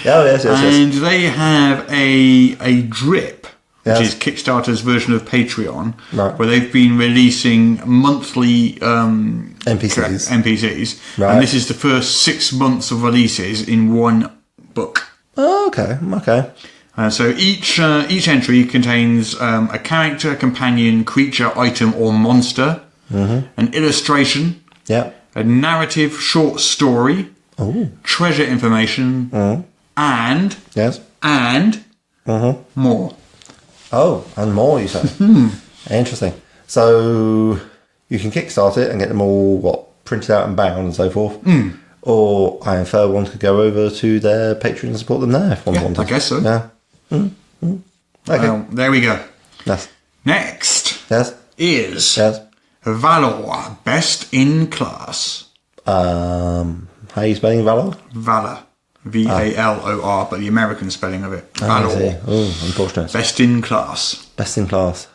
Oh, yes. And they have a drip, Yes. which is Kickstarter's version of Patreon, Right. where they've been releasing monthly NPCs. Right. And this is the first 6 months of releases in one book. Oh, okay. So each entry contains a character, companion, creature, item, or monster, an illustration, Yeah. a narrative short story, treasure information, and Yes. more. Oh, and more, you say? Interesting. So you can kickstart it and get them all, printed out and bound and so forth. Or I infer one could go over to their Patreon and support them there if one wanted. I guess so. Yeah. Okay. Well, there we go. Yes. Next Yes. is Yes. Valor, Best in Class. How are you spelling Valor? Valor. VALOR, but the American spelling of it. I Valor. see. Oh, unfortunate. Best in Class. Best in class.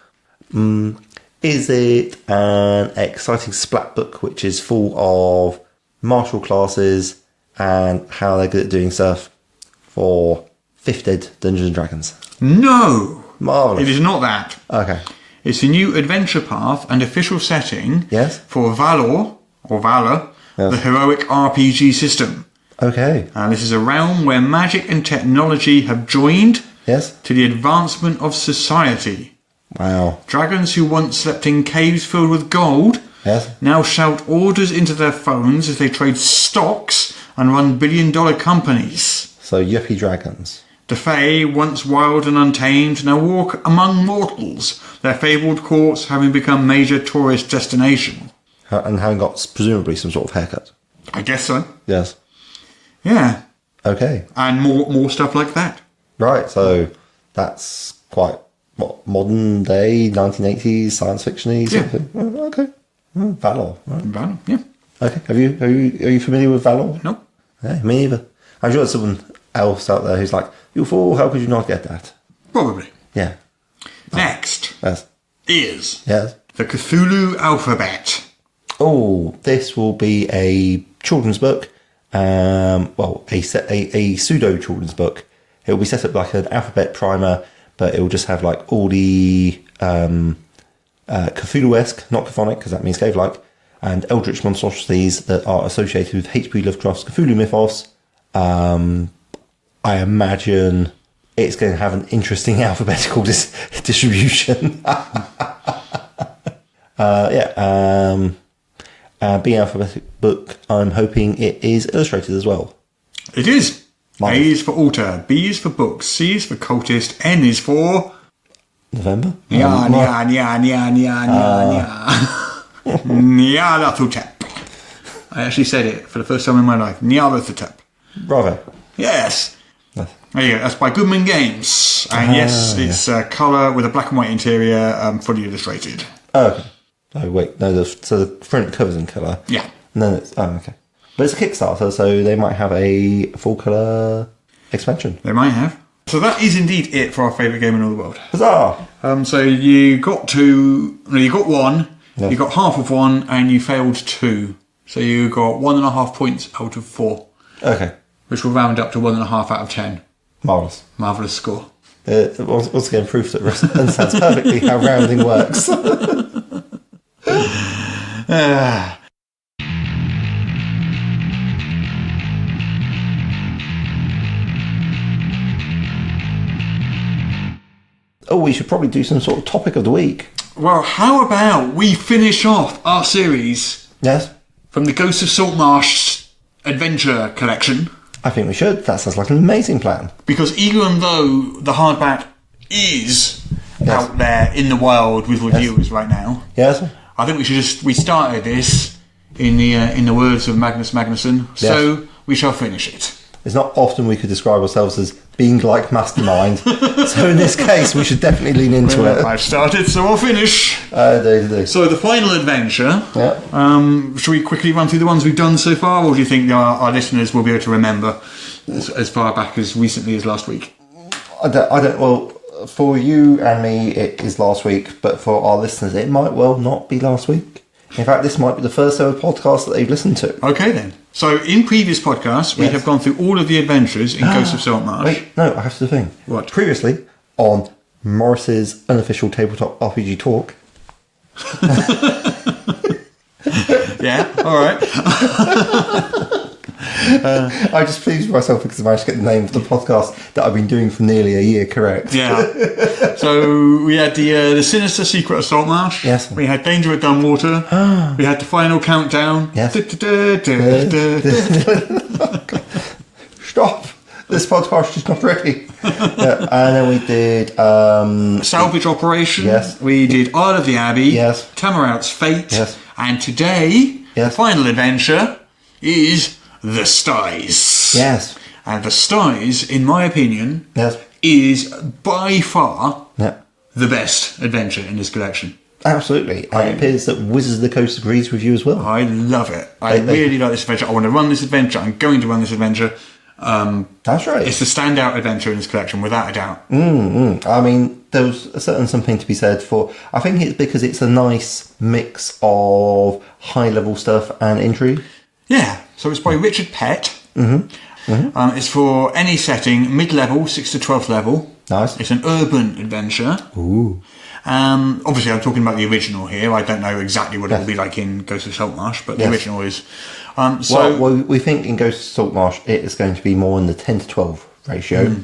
Is it an exciting splat book which is full of martial classes and how they're good at doing stuff for 5th ed Dungeons and Dragons? No! Marvellous. It is not that. Okay. It's a new adventure path and official setting Yes. for Valor, Yes. the heroic RPG system. Okay. And this is a realm where magic and technology have joined Yes. to the advancement of society. Wow. Dragons who once slept in caves filled with gold Yes. now shout orders into their phones as they trade stocks and run billion-dollar companies. So yuppie dragons. The Fae, once wild and untamed, now walk among mortals, their fabled courts having become major tourist destination. And having got presumably some sort of haircut. I guess so. Yes. Yeah. Okay. And more stuff like that. Right. So that's quite modern day 1980s science fiction-y something. Oh, okay. Valor. Right. Valor, yeah. Okay. Are you familiar with Valor? Nope. Yeah, me neither. I'm sure there's someone else out there who's like, you fool, how could you not get that? Probably. Yeah. Next Yes. is Yes. the Cthulhu Alphabet. Oh, this will be a children's book. A pseudo children's book. It will be set up like an alphabet primer, but it will just have like all the Cthulhu-esque, not Chthonic, because that means cave-like, and eldritch monstrosities that are associated with H.P. Lovecraft's Cthulhu mythos. I imagine it's going to have an interesting alphabetical distribution. Being alphabetic book, I'm hoping it is illustrated as well. It is. Nice. A is for altar, B is for books, C is for cultist, N is for... November? Nyarlathotep. I actually said it for the first time in my life. Nyarlathotep. Bravo. Yes. Nice. There you go. That's by Goodman Games. And yes, it's colour with a black and white interior, fully illustrated. Oh, okay. Oh, wait. No, so the front cover's in colour. Yeah. And then it's... Oh, okay. But it's a Kickstarter, so they might have a full colour expansion. They might have. So that is indeed it for our favourite game in all the world. Huzzah! So you got one, Yeah. you got half of one, and you failed two. So you got 1.5 points out of 4. Okay. which will round up to 1.5 out of 10. Marvellous. Marvellous score. Once again, proof that Russ understands perfectly how rounding works. Oh, we should probably do some sort of topic of the week. Well, how about we finish off our series Yes? from the Ghosts of Saltmarsh Adventure Collection? I think we should. That sounds like an amazing plan. Because even though the hardback is out there in the wild with reviewers right now, Yes? I think we started this in the words of Magnus Magnusson, so we shall finish it. It's not often we could describe ourselves as being like Mastermind. So in this case, we should definitely lean into it. I've started, so I'll finish. Do. So the final adventure. Yeah. Should we quickly run through the ones we've done so far, or do you think our listeners will be able to remember as far back as recently as last week? I don't. Well, for you and me, it is last week, but for our listeners, it might well not be last week. In fact, this might be the first ever podcast that they've listened to. Okay, then. So in previous podcasts, we have gone through all of the adventures in Ghosts of Saltmarsh. Wait, no, I have to do the thing. What? Previously, on Morris's unofficial tabletop RPG talk. Yeah, all right. I just pleased myself because I managed to get the name of the podcast that I've been doing for nearly a year correct. Yeah. So we had the Sinister Secret of Saltmarsh. Yes. We had Danger at Dunwater. We had the final countdown. Yes. Stop! This podcast is not ready. And then we did Salvage Operation. Yes. We did Isle of the Abbey. Yes. Tamaraut's Fate. Yes. And today, the Yes. final adventure is The Styes. Yes. And The Styes, in my opinion, Yes. is by far Yeah. the best adventure in this collection. Absolutely. And it appears that Wizards of the Coast agrees with you as well. I love it. I really like this adventure. I want to run this adventure. I'm going to run this adventure. That's right. It's the standout adventure in this collection, without a doubt. I mean, there's a certain something to be said for... I think it's because it's a nice mix of high-level stuff and intrigue. Yeah. So it's by Richard Pett. It's for any setting, mid-level, 6th to 12th level. Nice. It's an urban adventure. Ooh. Obviously, I'm talking about the original here. I don't know exactly what it will be like in Ghosts of Saltmarsh, but the original is... Well, we think in Ghosts of Saltmarsh it is going to be more in the 10 to 12 ratio.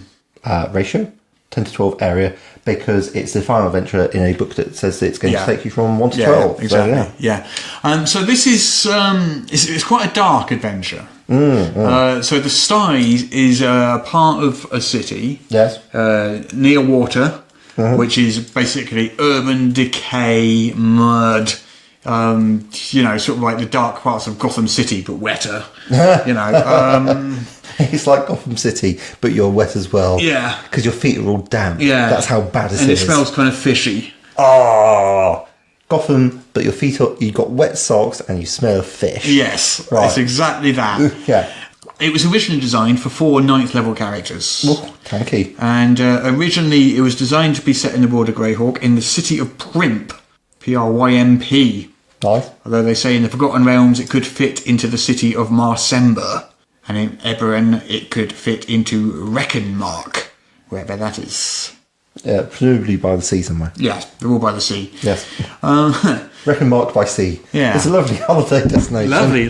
10 to 12 area, because it's the final adventure in a book that says it's going to take you from 1 to 12. Exactly. So this is it's quite a dark adventure. So the Styes is part of a city near water, which is basically urban decay, mud, sort of like the dark parts of Gotham City, but wetter. It's like Gotham City, but you're wet as well. Yeah. Because your feet are all damp. Yeah. That's how bad it is. And it smells kind of fishy. Oh, Gotham, but your feet are... You've got wet socks and you smell of fish. Yes. Right. It's exactly that. Yeah. It was originally designed for 4 9th level characters. Oh, thank you. And originally it was designed to be set in the Border Greyhawk in the city of Prymp. Prymp. Nice. Although they say in the Forgotten Realms it could fit into the city of Marsember. And in Eberron it could fit into Reckenmark, wherever that is. Yeah, presumably by the sea somewhere. Yes, they're all by the sea. Yes. Reckenmark by sea. Yeah. It's a lovely holiday destination. Lovely.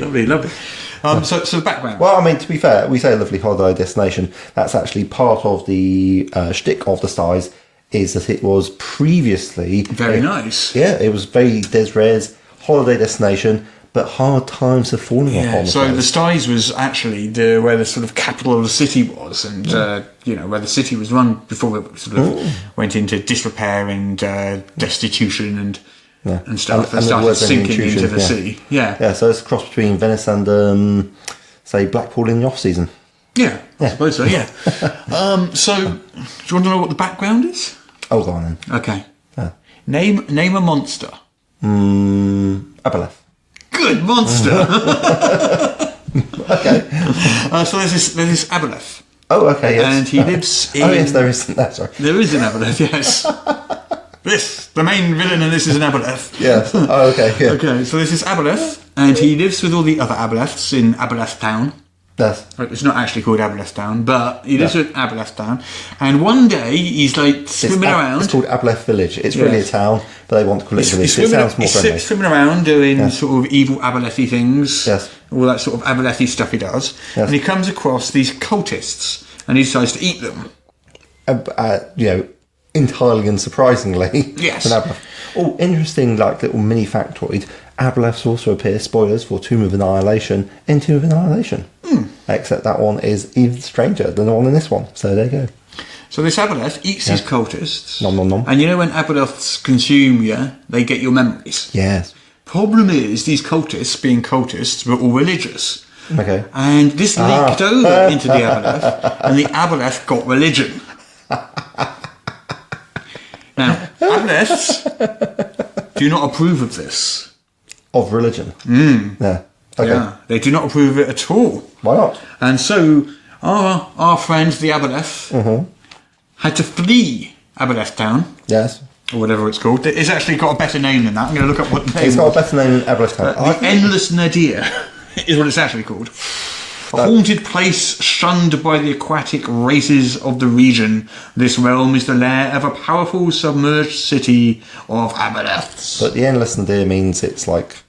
So the background. Well, I mean, to be fair, we say a lovely holiday destination. That's actually part of the shtick of the Styes, is that it was previously... Very nice. Yeah, it was very Des Res holiday destination, but hard times have fallen upon the So place. the Styes was actually where the sort of capital of the city was, and where the city was run before it sort of went into disrepair and destitution and stuff, and started sinking into the sea. Yeah, so it's a cross between Venice and say Blackpool in the off season. Yeah, I suppose so. Yeah. So do you want to know what the background is? Oh, go on then. Okay. Name a monster. Aboleth. Good monster. Okay. So there's this Aboleth. Oh, okay. Yes. And he lives in... Oh, yes, there is. No, sorry. There is an Aboleth, yes. The main villain in this is an Aboleth. Yes. Oh, okay. Yeah. Okay, so this is Aboleth, and he lives with all the other Aboleths in Aboleth Town. It's not actually called Aberlethstown, but it is at Aberlethstown. And one day he's like swimming around. It's called Aberleth Village. It's really a town, but they want to call it a village. It sounds more friendly. He's swimming around doing sort of evil Aberlethy things. Yes. All that sort of Aberlethy stuff he does. Yes. And he comes across these cultists and he decides to eat them. Entirely unsurprisingly. Yes. Oh, interesting, like little mini factoid. Aberleths also appear, spoilers, for Tomb of Annihilation in Tomb of Annihilation. Except that one is even stranger than the one in this one. So there you go. So this Aberleth eats these cultists. Nom nom nom. And when Aberleths consume you, they get your memories. Yes. Problem is, these cultists, being cultists, were all religious. Okay. And this leaked over into the Aberleth, and the Aberleth got religion. Now, Aberleths do not approve of this. Of religion? Yeah. Okay. Yeah, they do not approve of it at all. Why not? And so, our friends, the Aberleth, had to flee Aberlethstown. Yes. Or whatever it's called. It's actually got a better name than that. I'm going to look up what the name It's got a better name than Aberlethstown. The Endless Nadir is what it's actually called. A haunted place shunned by the aquatic races of the region. This realm is the lair of a powerful submerged city of Aberleths. But the Endless Nadir means it's like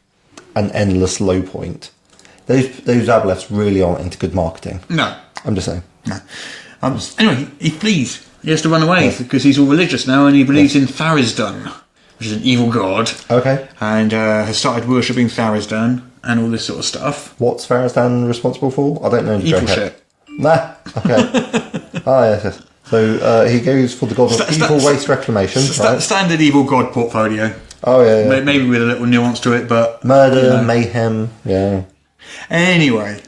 an endless low point. Those Aberleths really aren't into good marketing. No. I'm just saying. No. Anyway, he flees. He has to run away because he's all religious now and he believes in Tharisdan, which is an evil god. Okay. And has started worshipping Tharisdan and all this sort of stuff. What's Tharisdan responsible for? I don't know. Evil shit. Nah. Okay. Yes. So he goes for the god of evil waste reclamation. Right? Standard evil god portfolio. Oh yeah. Maybe with a little nuance to it, but murder, mayhem. Yeah. Anyway.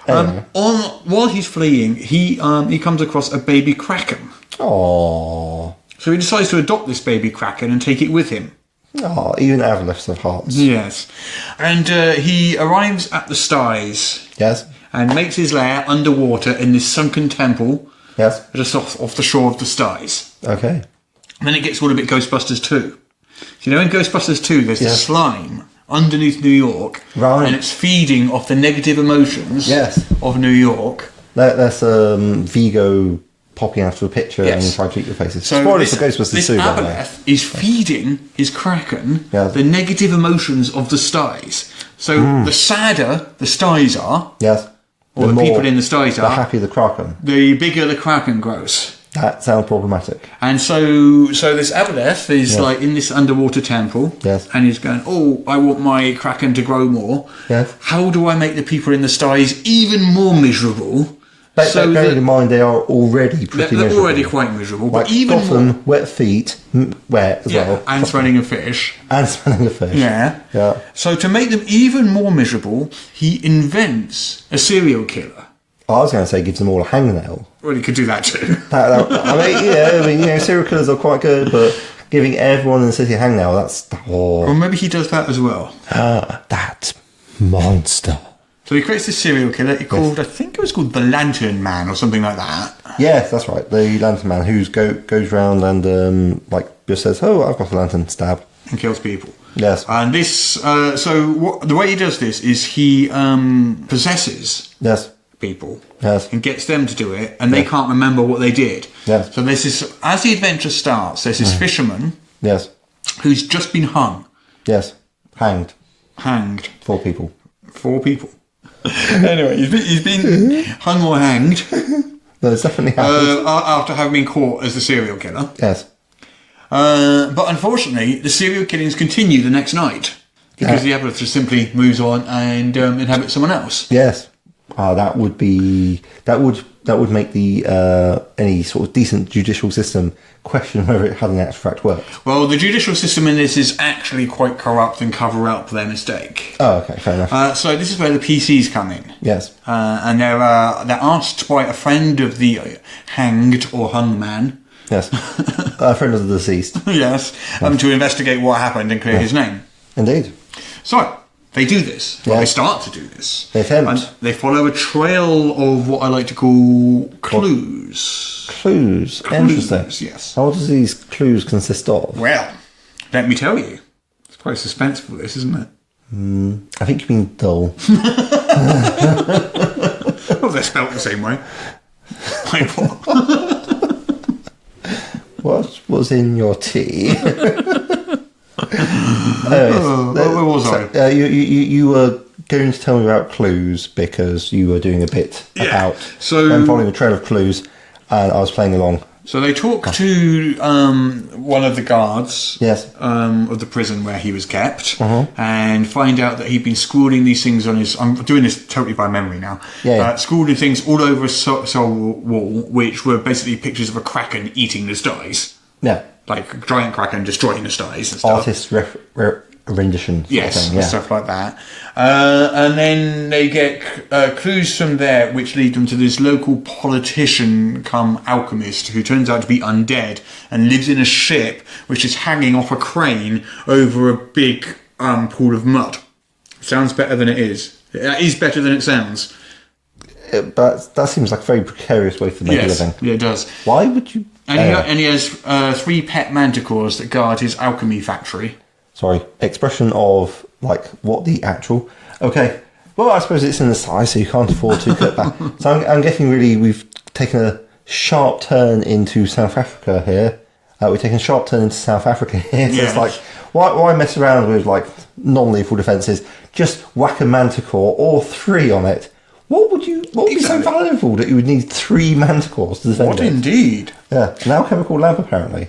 While he's fleeing, he comes across a baby kraken. Aww. So he decides to adopt this baby kraken and take it with him. Oh, even Aberleths have hearts. Yes. And he arrives at the Styes. Yes. And makes his lair underwater in this sunken temple. Yes. Just off the shore of the Styes. Okay. And then it gets all a bit Ghostbusters 2. So, in Ghostbusters 2, there's this slime underneath New York. Right. And it's feeding off the negative emotions of New York. That's Vigo popping out of a picture and trying to eat your faces. So spoilers for Ghostbusters 2. This Aberleth is feeding his kraken the negative emotions of the Styes. So the sadder the Styes are, or the people in the Styes are, the happier the kraken. The bigger the kraken grows. That sounds problematic. And so this Aberleth is like in this underwater temple, and he's going, "Oh, I want my kraken to grow more. How do I make the people in the Styes even more miserable?" Bearing in mind they are already pretty miserable. They're already quite miserable. Like but even Gotham, more, wet feet, wet as well. And smelling of fish. And smelling of fish. Yeah. So to make them even more miserable, he invents a serial killer. I was going to say gives them all a hangnail. Well, he could do that too. Serial killers are quite good, but giving everyone in the city a hangnail, that's... Well, maybe he does that as well. That monster. So he creates this serial killer. He called, I think it was called the Lantern Man or something like that. Yes, that's right. The Lantern Man who goes round and just says, "Oh, I've got a lantern," stab. And kills people. Yes. And this, the way he does this is he possesses people. Yes. And gets them to do it, and they can't remember what they did. Yes. So this is, as the adventure starts, there's this fisherman. Yes. Who's just been hung. Yes. Hanged. 4 people. 4 people. Anyway, he's been hung or hanged. No, it's definitely happened. After having been caught as the serial killer. Yes. But unfortunately, the serial killings continue the next night because the Aberleth just simply moves on and inhabits someone else. Yes. That would make the any sort of decent judicial system question whether it had an actual fact worked. Well, the judicial system in this is actually quite corrupt and cover up their mistake. Oh, okay, fair enough. So this is where the PCs come in. Yes. And they're asked by a friend of the hanged or hung man. Yes. A friend of the deceased. Yes. To investigate what happened and clear his name. Indeed. So they do this. Well, they start to do this. They attempt. And they follow a trail of what I like to call clues. Clues. Interesting. Yes. How does these clues consist of? Well, let me tell you. It's quite suspenseful, this, isn't it? I think you mean dull. Well, they're spelt the same way. Like what? What was in your tea? Where was I? You were going to tell me about clues because you were doing a bit about following a trail of clues, and I was playing along. So they talk to one of the guards of the prison where he was kept and find out that he'd been scrawling these things on his... I'm doing this totally by memory now. Scrawling things all over his cell wall, which were basically pictures of a kraken eating the stars. Yeah. Like a giant kraken destroying the stars and stuff. Artist rendition. Yes, and stuff like that. And then they get clues from there which lead them to this local politician come alchemist who turns out to be undead and lives in a ship which is hanging off a crane over a big pool of mud. Sounds better than it is. It is better than it sounds. But that seems like a very precarious way to make a living. Yeah, it does. Why would you... And he has 3 pet manticores that guard his alchemy factory. Sorry, expression of, like, what the actual... Okay, well, I suppose it's in the size, so you can't afford to cut back. So I'm getting really... We've taken a sharp turn into South Africa here. We've taken a sharp turn into South Africa here. So it's like, why mess around with, like, non-lethal defences? Just whack a manticore or 3 on it. What would be so valuable that you would need 3 manticores to defend it? What indeed? Yeah, an alchemical lamp apparently.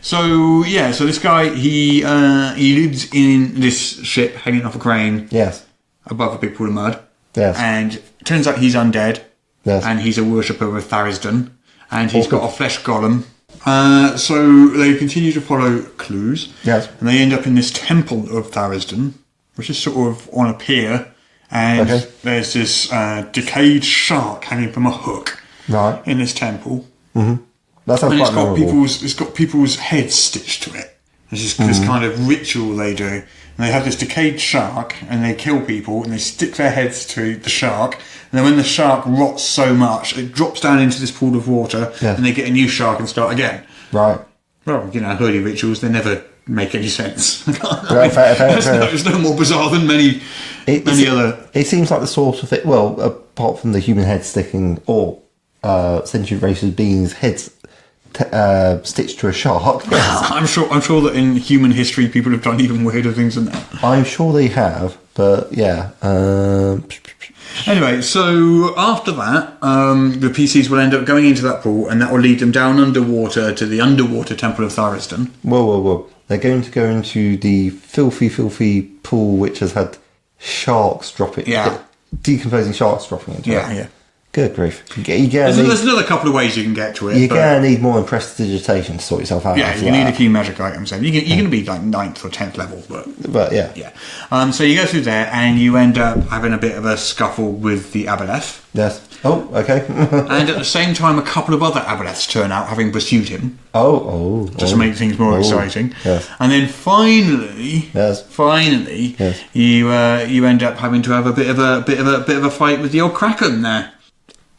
So this guy, he lives in this ship hanging off a crane. Yes. Above a big pool of mud. Yes. And it turns out he's undead. Yes. And he's a worshipper of Tharisden. And he's got a flesh golem. So they continue to follow clues. Yes. And they end up in this temple of Tharisden, which is sort of on a pier. And there's this decayed shark hanging from a hook in this temple. Mm-hmm. That sounds quite memorable. It's got people's heads stitched to it. There's this kind of ritual they do. And they have this decayed shark, and they kill people, and they stick their heads to the shark. And then when the shark rots so much, it drops down into this pool of water, and they get a new shark and start again. Right. Well, holy rituals, they never make any sense. Fair. It's no more bizarre than many other... It seems like the sort of thing... Well, apart from the human head sticking, or sentient races beings' heads stitched to a shark. Yes. I'm sure that in human history people have done even weirder things than that. I'm sure they have, but yeah. Anyway, so after that, the PCs will end up going into that pool, and that will lead them down underwater to the underwater temple of Tharisden. Whoa. They're going to go into the filthy pool which has had sharks dropping. Yeah. Decomposing sharks dropping into it. Yeah. Good grief. There's another couple of ways you can get to it. You're going to need more prestidigitation to sort yourself out. Yeah, you need a key magic item. So you're going to be like 9th or 10th level. But yeah. Yeah. So you go through there and you end up having a bit of a scuffle with the Aboleth. Yes. Oh, okay. And at the same time, a couple of other Aboleths turn out having pursued him. Just to make things more exciting. Yes. And then finally, you end up having to have a bit of a fight with the old Kraken there.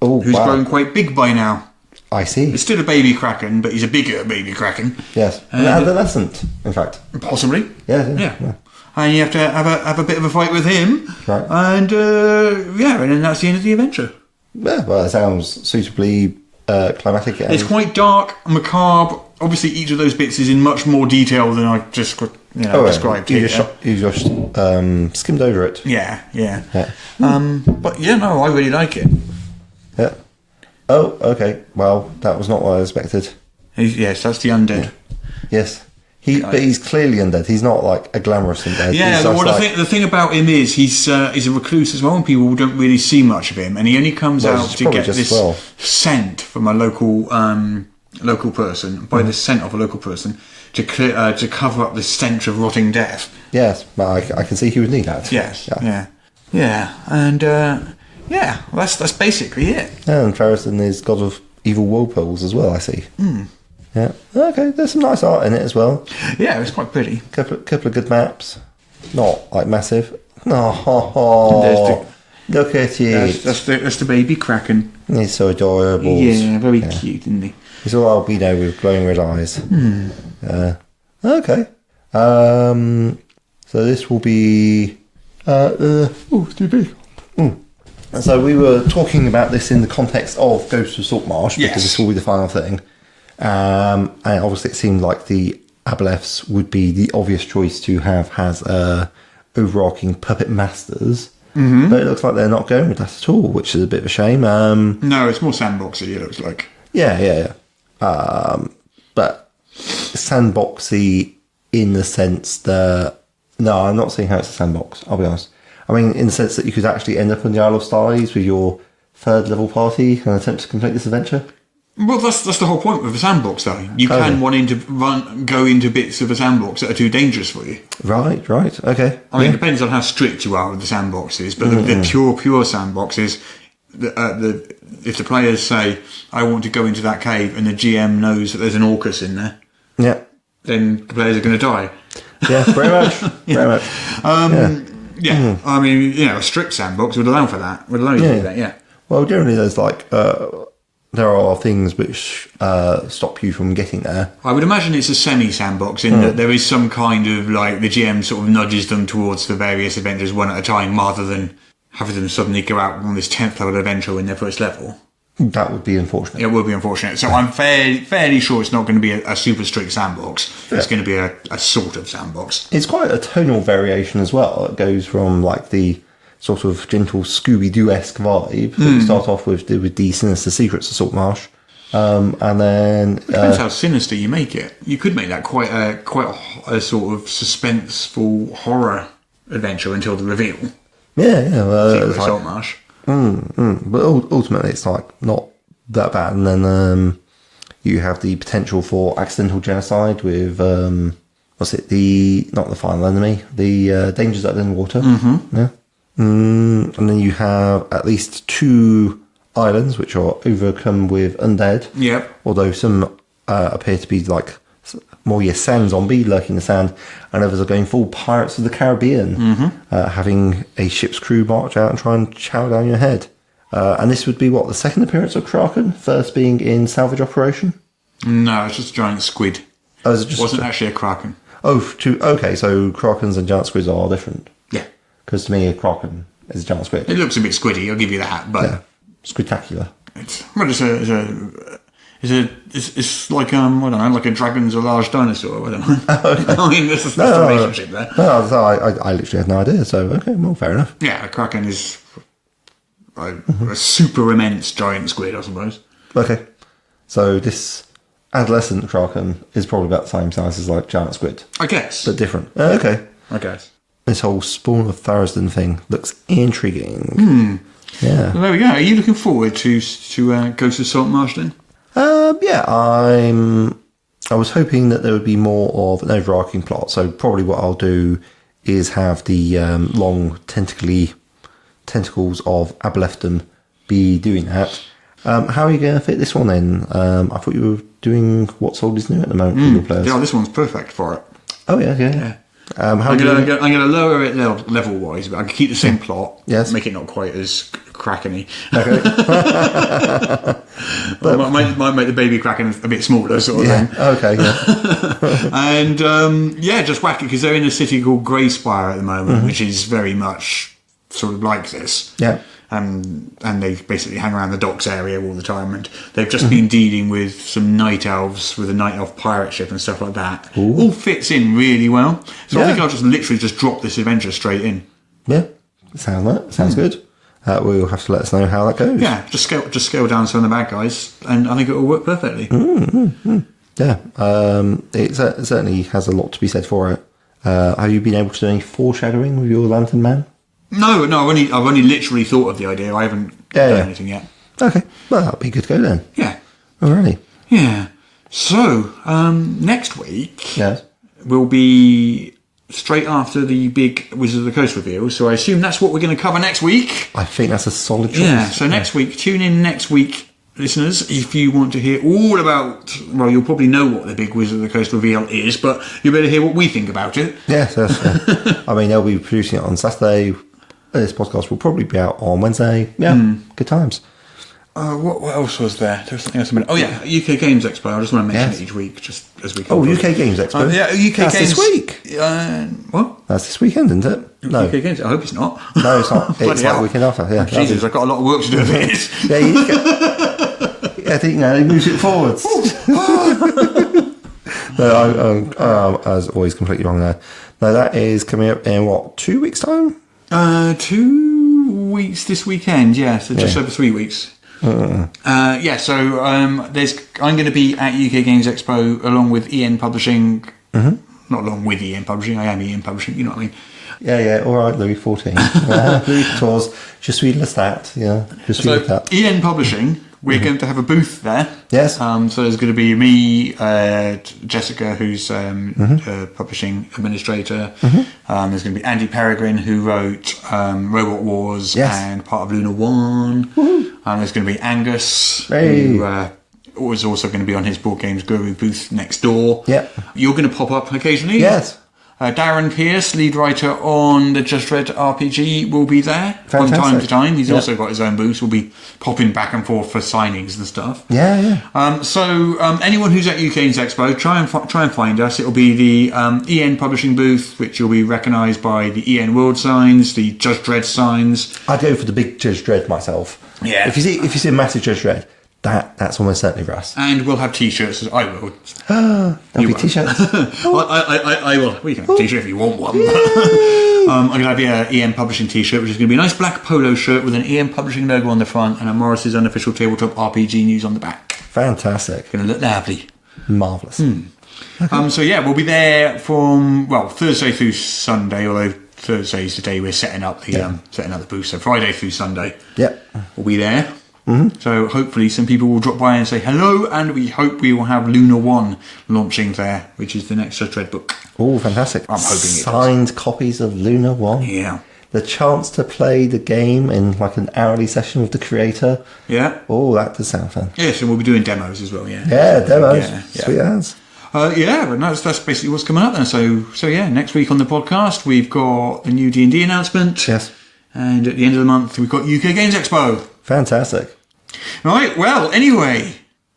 Who's grown quite big by now. I see. It's still a baby Kraken, but he's a bigger baby Kraken. Yes. An adolescent, in fact. Possibly. Yeah. And you have to have a bit of a fight with him. Right. And and then that's the end of the adventure. Yeah, well, it sounds suitably climatic. It's quite dark, macabre. Obviously, each of those bits is in much more detail than I just described. You just skimmed over it. Yeah. But I really like it. Yeah. Oh, okay. Well, that was not what I expected. Yes, that's the undead. Yeah. Yes. But he's clearly undead. He's not like a glamorous undead. Yeah, the thing about him is he's a recluse as well, and people don't really see much of him, and he only comes out to get this scent from a local person, by the scent of a local person, to cover up the stench of rotting death. Yes, but I can see he would need that. Yes, yeah, and that's basically it. And Tharisden is god of evil whirlpools as well, I see. Yeah. Okay, there's some nice art in it as well. Yeah, it's quite pretty. Couple of good maps. Not like massive. Oh, look at it. That's the baby Kraken. He's so adorable. Yeah, very cute, isn't he? He's all albino with glowing red eyes. Okay. So this will be... it's too big. And so we were talking about this in the context of Ghost of Saltmarsh, because this will be the final thing. And obviously it seemed like the Aboleths would be the obvious choice to have as overarching puppet masters. Mm-hmm. But it looks like they're not going with that at all, which is a bit of a shame. No, it's more sandboxy, it looks like. Yeah. But sandboxy in the sense that... No, I'm not seeing how it's a sandbox, I'll be honest. I mean, in the sense that you could actually end up on the Isle of Styes with your third level party and attempt to complete this adventure. Well, that's the whole point of a sandbox, though. You can go into bits of a sandbox that are too dangerous for you. Right, okay. I mean, it depends on how strict you are with the sandboxes, but the pure sandboxes, if the players say, I want to go into that cave, and the GM knows that there's an Orcus in there, then the players are going to die. Yeah, very much. Very much. I mean, a strict sandbox would allow for that. Would allow you to do that. Yeah. Well, generally, there's there are things which stop you from getting there. I would imagine it's a semi-sandbox in that there is some kind of the GM sort of nudges them towards the various adventures one at a time, rather than having them suddenly go out on this 10th level adventure in their first level. That would be unfortunate. It would be unfortunate. So I'm fairly sure it's not going to be a super strict sandbox. It's going to be a sort of sandbox. It's quite a tonal variation as well. It goes from the sort of gentle Scooby-Doo-esque vibe that we start off with the sinister secrets of Saltmarsh, and then depends how sinister you make it. You could make that quite a sort of suspenseful horror adventure until the reveal. Saltmarsh. But ultimately, it's not that bad. And then you have the potential for accidental genocide with not the final enemy, the dangers that are in water. Mm-hmm. Yeah. And then you have at least 2 islands which are overcome with undead. Yep. Although some appear to be more sand zombie lurking in the sand, and others are going full Pirates of the Caribbean, having a ship's crew march out and try and chow down your head. And this would be the second appearance of Kraken, first being in Salvage Operation? No, it's just a giant squid. Oh, it wasn't actually a Kraken. Oh, okay, so Krakens and giant squids are different. Yeah. Because to me, a Kraken is a giant squid. It looks a bit squiddy, I'll give you that, but... Yeah, squidtacular. It's like like a dragon's a large dinosaur. I don't know. Okay. I mean, that's the relationship there. No, I literally had no idea. So okay, well, fair enough. Yeah, a Kraken is a super immense giant squid, I suppose. Okay, so this adolescent Kraken is probably about the same size as giant squid. I guess, but different. Okay, I guess this whole Spawn of Tharizdun thing looks intriguing. Yeah. Well, there we go. Are you looking forward to Ghost of Saltmarsh then? I was hoping that there would be more of an overarching plot. So probably what I'll do is have the long tentacles of Abolethton be doing that. How are you going to fit this one in? I thought you were doing What's Old is New at the moment for your players. Yeah, this one's perfect for it. Oh yeah. I'm going to lower it level wise, but I can keep the same plot. Yes. Make it not quite as Kraken-y. Okay. might make the baby Kraken a bit smaller, sort of thing. Okay. Yeah. And just whack it, because they're in a city called Greyspire at the moment, which is very much sort of like this. Yeah. And they basically hang around the docks area all the time, and they've just been dealing with some night elves with a night elf pirate ship and stuff like that. Ooh. All fits in really well. So I think I'll just literally drop this adventure straight in. Yeah, sounds good. We'll have to let us know how that goes. Yeah, just scale down some of the bad guys, and I think it will work perfectly. Yeah, it certainly has a lot to be said for it. Have you been able to do any foreshadowing with your Lantern Man? No, I've only literally thought of the idea. I haven't done anything yet. Okay, well, that'll be good to go then. Yeah. Alrighty. Yeah. So, next week will be straight after the big Wizard of the Coast reveal, so I assume that's what we're going to cover next week. I think that's a solid choice. Yeah, so next week, tune in next week, listeners, if you want to hear all about, well, you'll probably know what the big Wizard of the Coast reveal is, but you better hear what we think about it. Yes. I mean, they'll be producing it on Saturday. This podcast will probably be out on Wednesday. Yeah, good times. What else was there? There was something else. UK Games Expo. I just want to mention it each week, just as we can. UK Games Expo. UK Games this week. What? That's this weekend, isn't it? No. UK Games. I hope it's not. No, it's not. It's like weekend after. Yeah. Jesus, I've got a lot of work to do with this. Yeah, I think they moves it forwards. No, I was always completely wrong there. No, that is coming up in 2 weeks' time? 2 weeks this weekend, yeah, so just over 3 weeks. I'm going to be at UK Games Expo along with EN Publishing. Not along with EN Publishing, I am EN Publishing, you know what I mean. Yeah, all right, Louis XIV. Louis XIV, je suis le stat, yeah. So, EN Publishing, we're going to have a booth there. Yes. So there's going to be me, Jessica, who's publishing administrator. There's going to be Andy Peregrine, who wrote Robot Wars and part of Luna One. There's going to be Angus, who was also going to be on his Board Games Guru booth next door. Yep. You're going to pop up occasionally. Yes. Darren Pierce, lead writer on the Just Red RPG, will be there from time to time. He's also got his own booth. We'll be popping back and forth for signings and stuff. Yeah. So anyone who's at UK Games Expo, try and find us. It'll be the EN Publishing booth, which you'll be recognised by the EN World signs, the Judge Dredd signs. I'd go for the big Judge Dredd myself. Yeah. If you see a massive Judge Dredd, that's almost certainly for us. And we'll have T-shirts. I will. There'll be T-shirts. I will. Well, you can have a T-shirt if you want one. I'm going to have an EN Publishing T-shirt, which is going to be a nice black polo shirt with an EN Publishing logo on the front and a Morris's Unofficial Tabletop RPG news on the back. Fantastic. Going to look lovely. Marvellous. So yeah, we'll be there from Thursday through Sunday, although Thursday's the day we're setting up the booth. So Friday through Sunday. Yep. We'll be there. So hopefully some people will drop by and say hello, and we hope we will have Luna One launching there, which is the next Judge Dredd book. Oh, fantastic. I'm hoping signed copies of Luna One. Yeah. The chance to play the game in like an hourly session with the creator. Yeah. Oh, that does sound fun. Yes, and we'll be doing demos as well, yeah. Yeah, demos. Yeah. Sweet as. But that's basically what's coming up then. So yeah, next week on the podcast we've got the new D&D announcement. Yes. And at the end of the month we've got UK Games Expo. Fantastic. Right, well, anyway.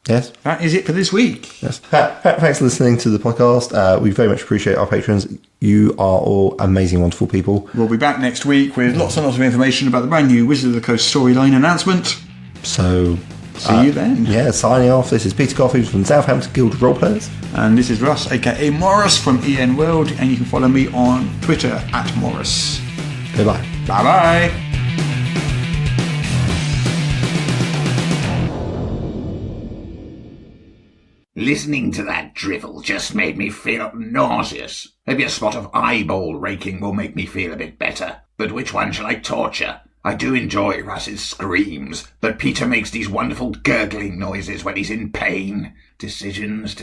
Yes. That is it for this week. Yes. Thanks for listening to the podcast. We very much appreciate our patrons. You are all amazing, wonderful people. We'll be back next week with lots and lots of information about the brand new Wizard of the Coast storyline announcement. So... see you then. Yeah, signing off. This is Peter Coffey from Southampton Guild Roleplayers. And this is Russ, aka Morris from EN World. And you can follow me on Twitter at Morris. Goodbye. Bye-bye. Listening to that drivel just made me feel nauseous. Maybe a spot of eyeball raking will make me feel a bit better. But which one shall I torture? I do enjoy Russ's screams, but Peter makes these wonderful gurgling noises when he's in pain. Decisions.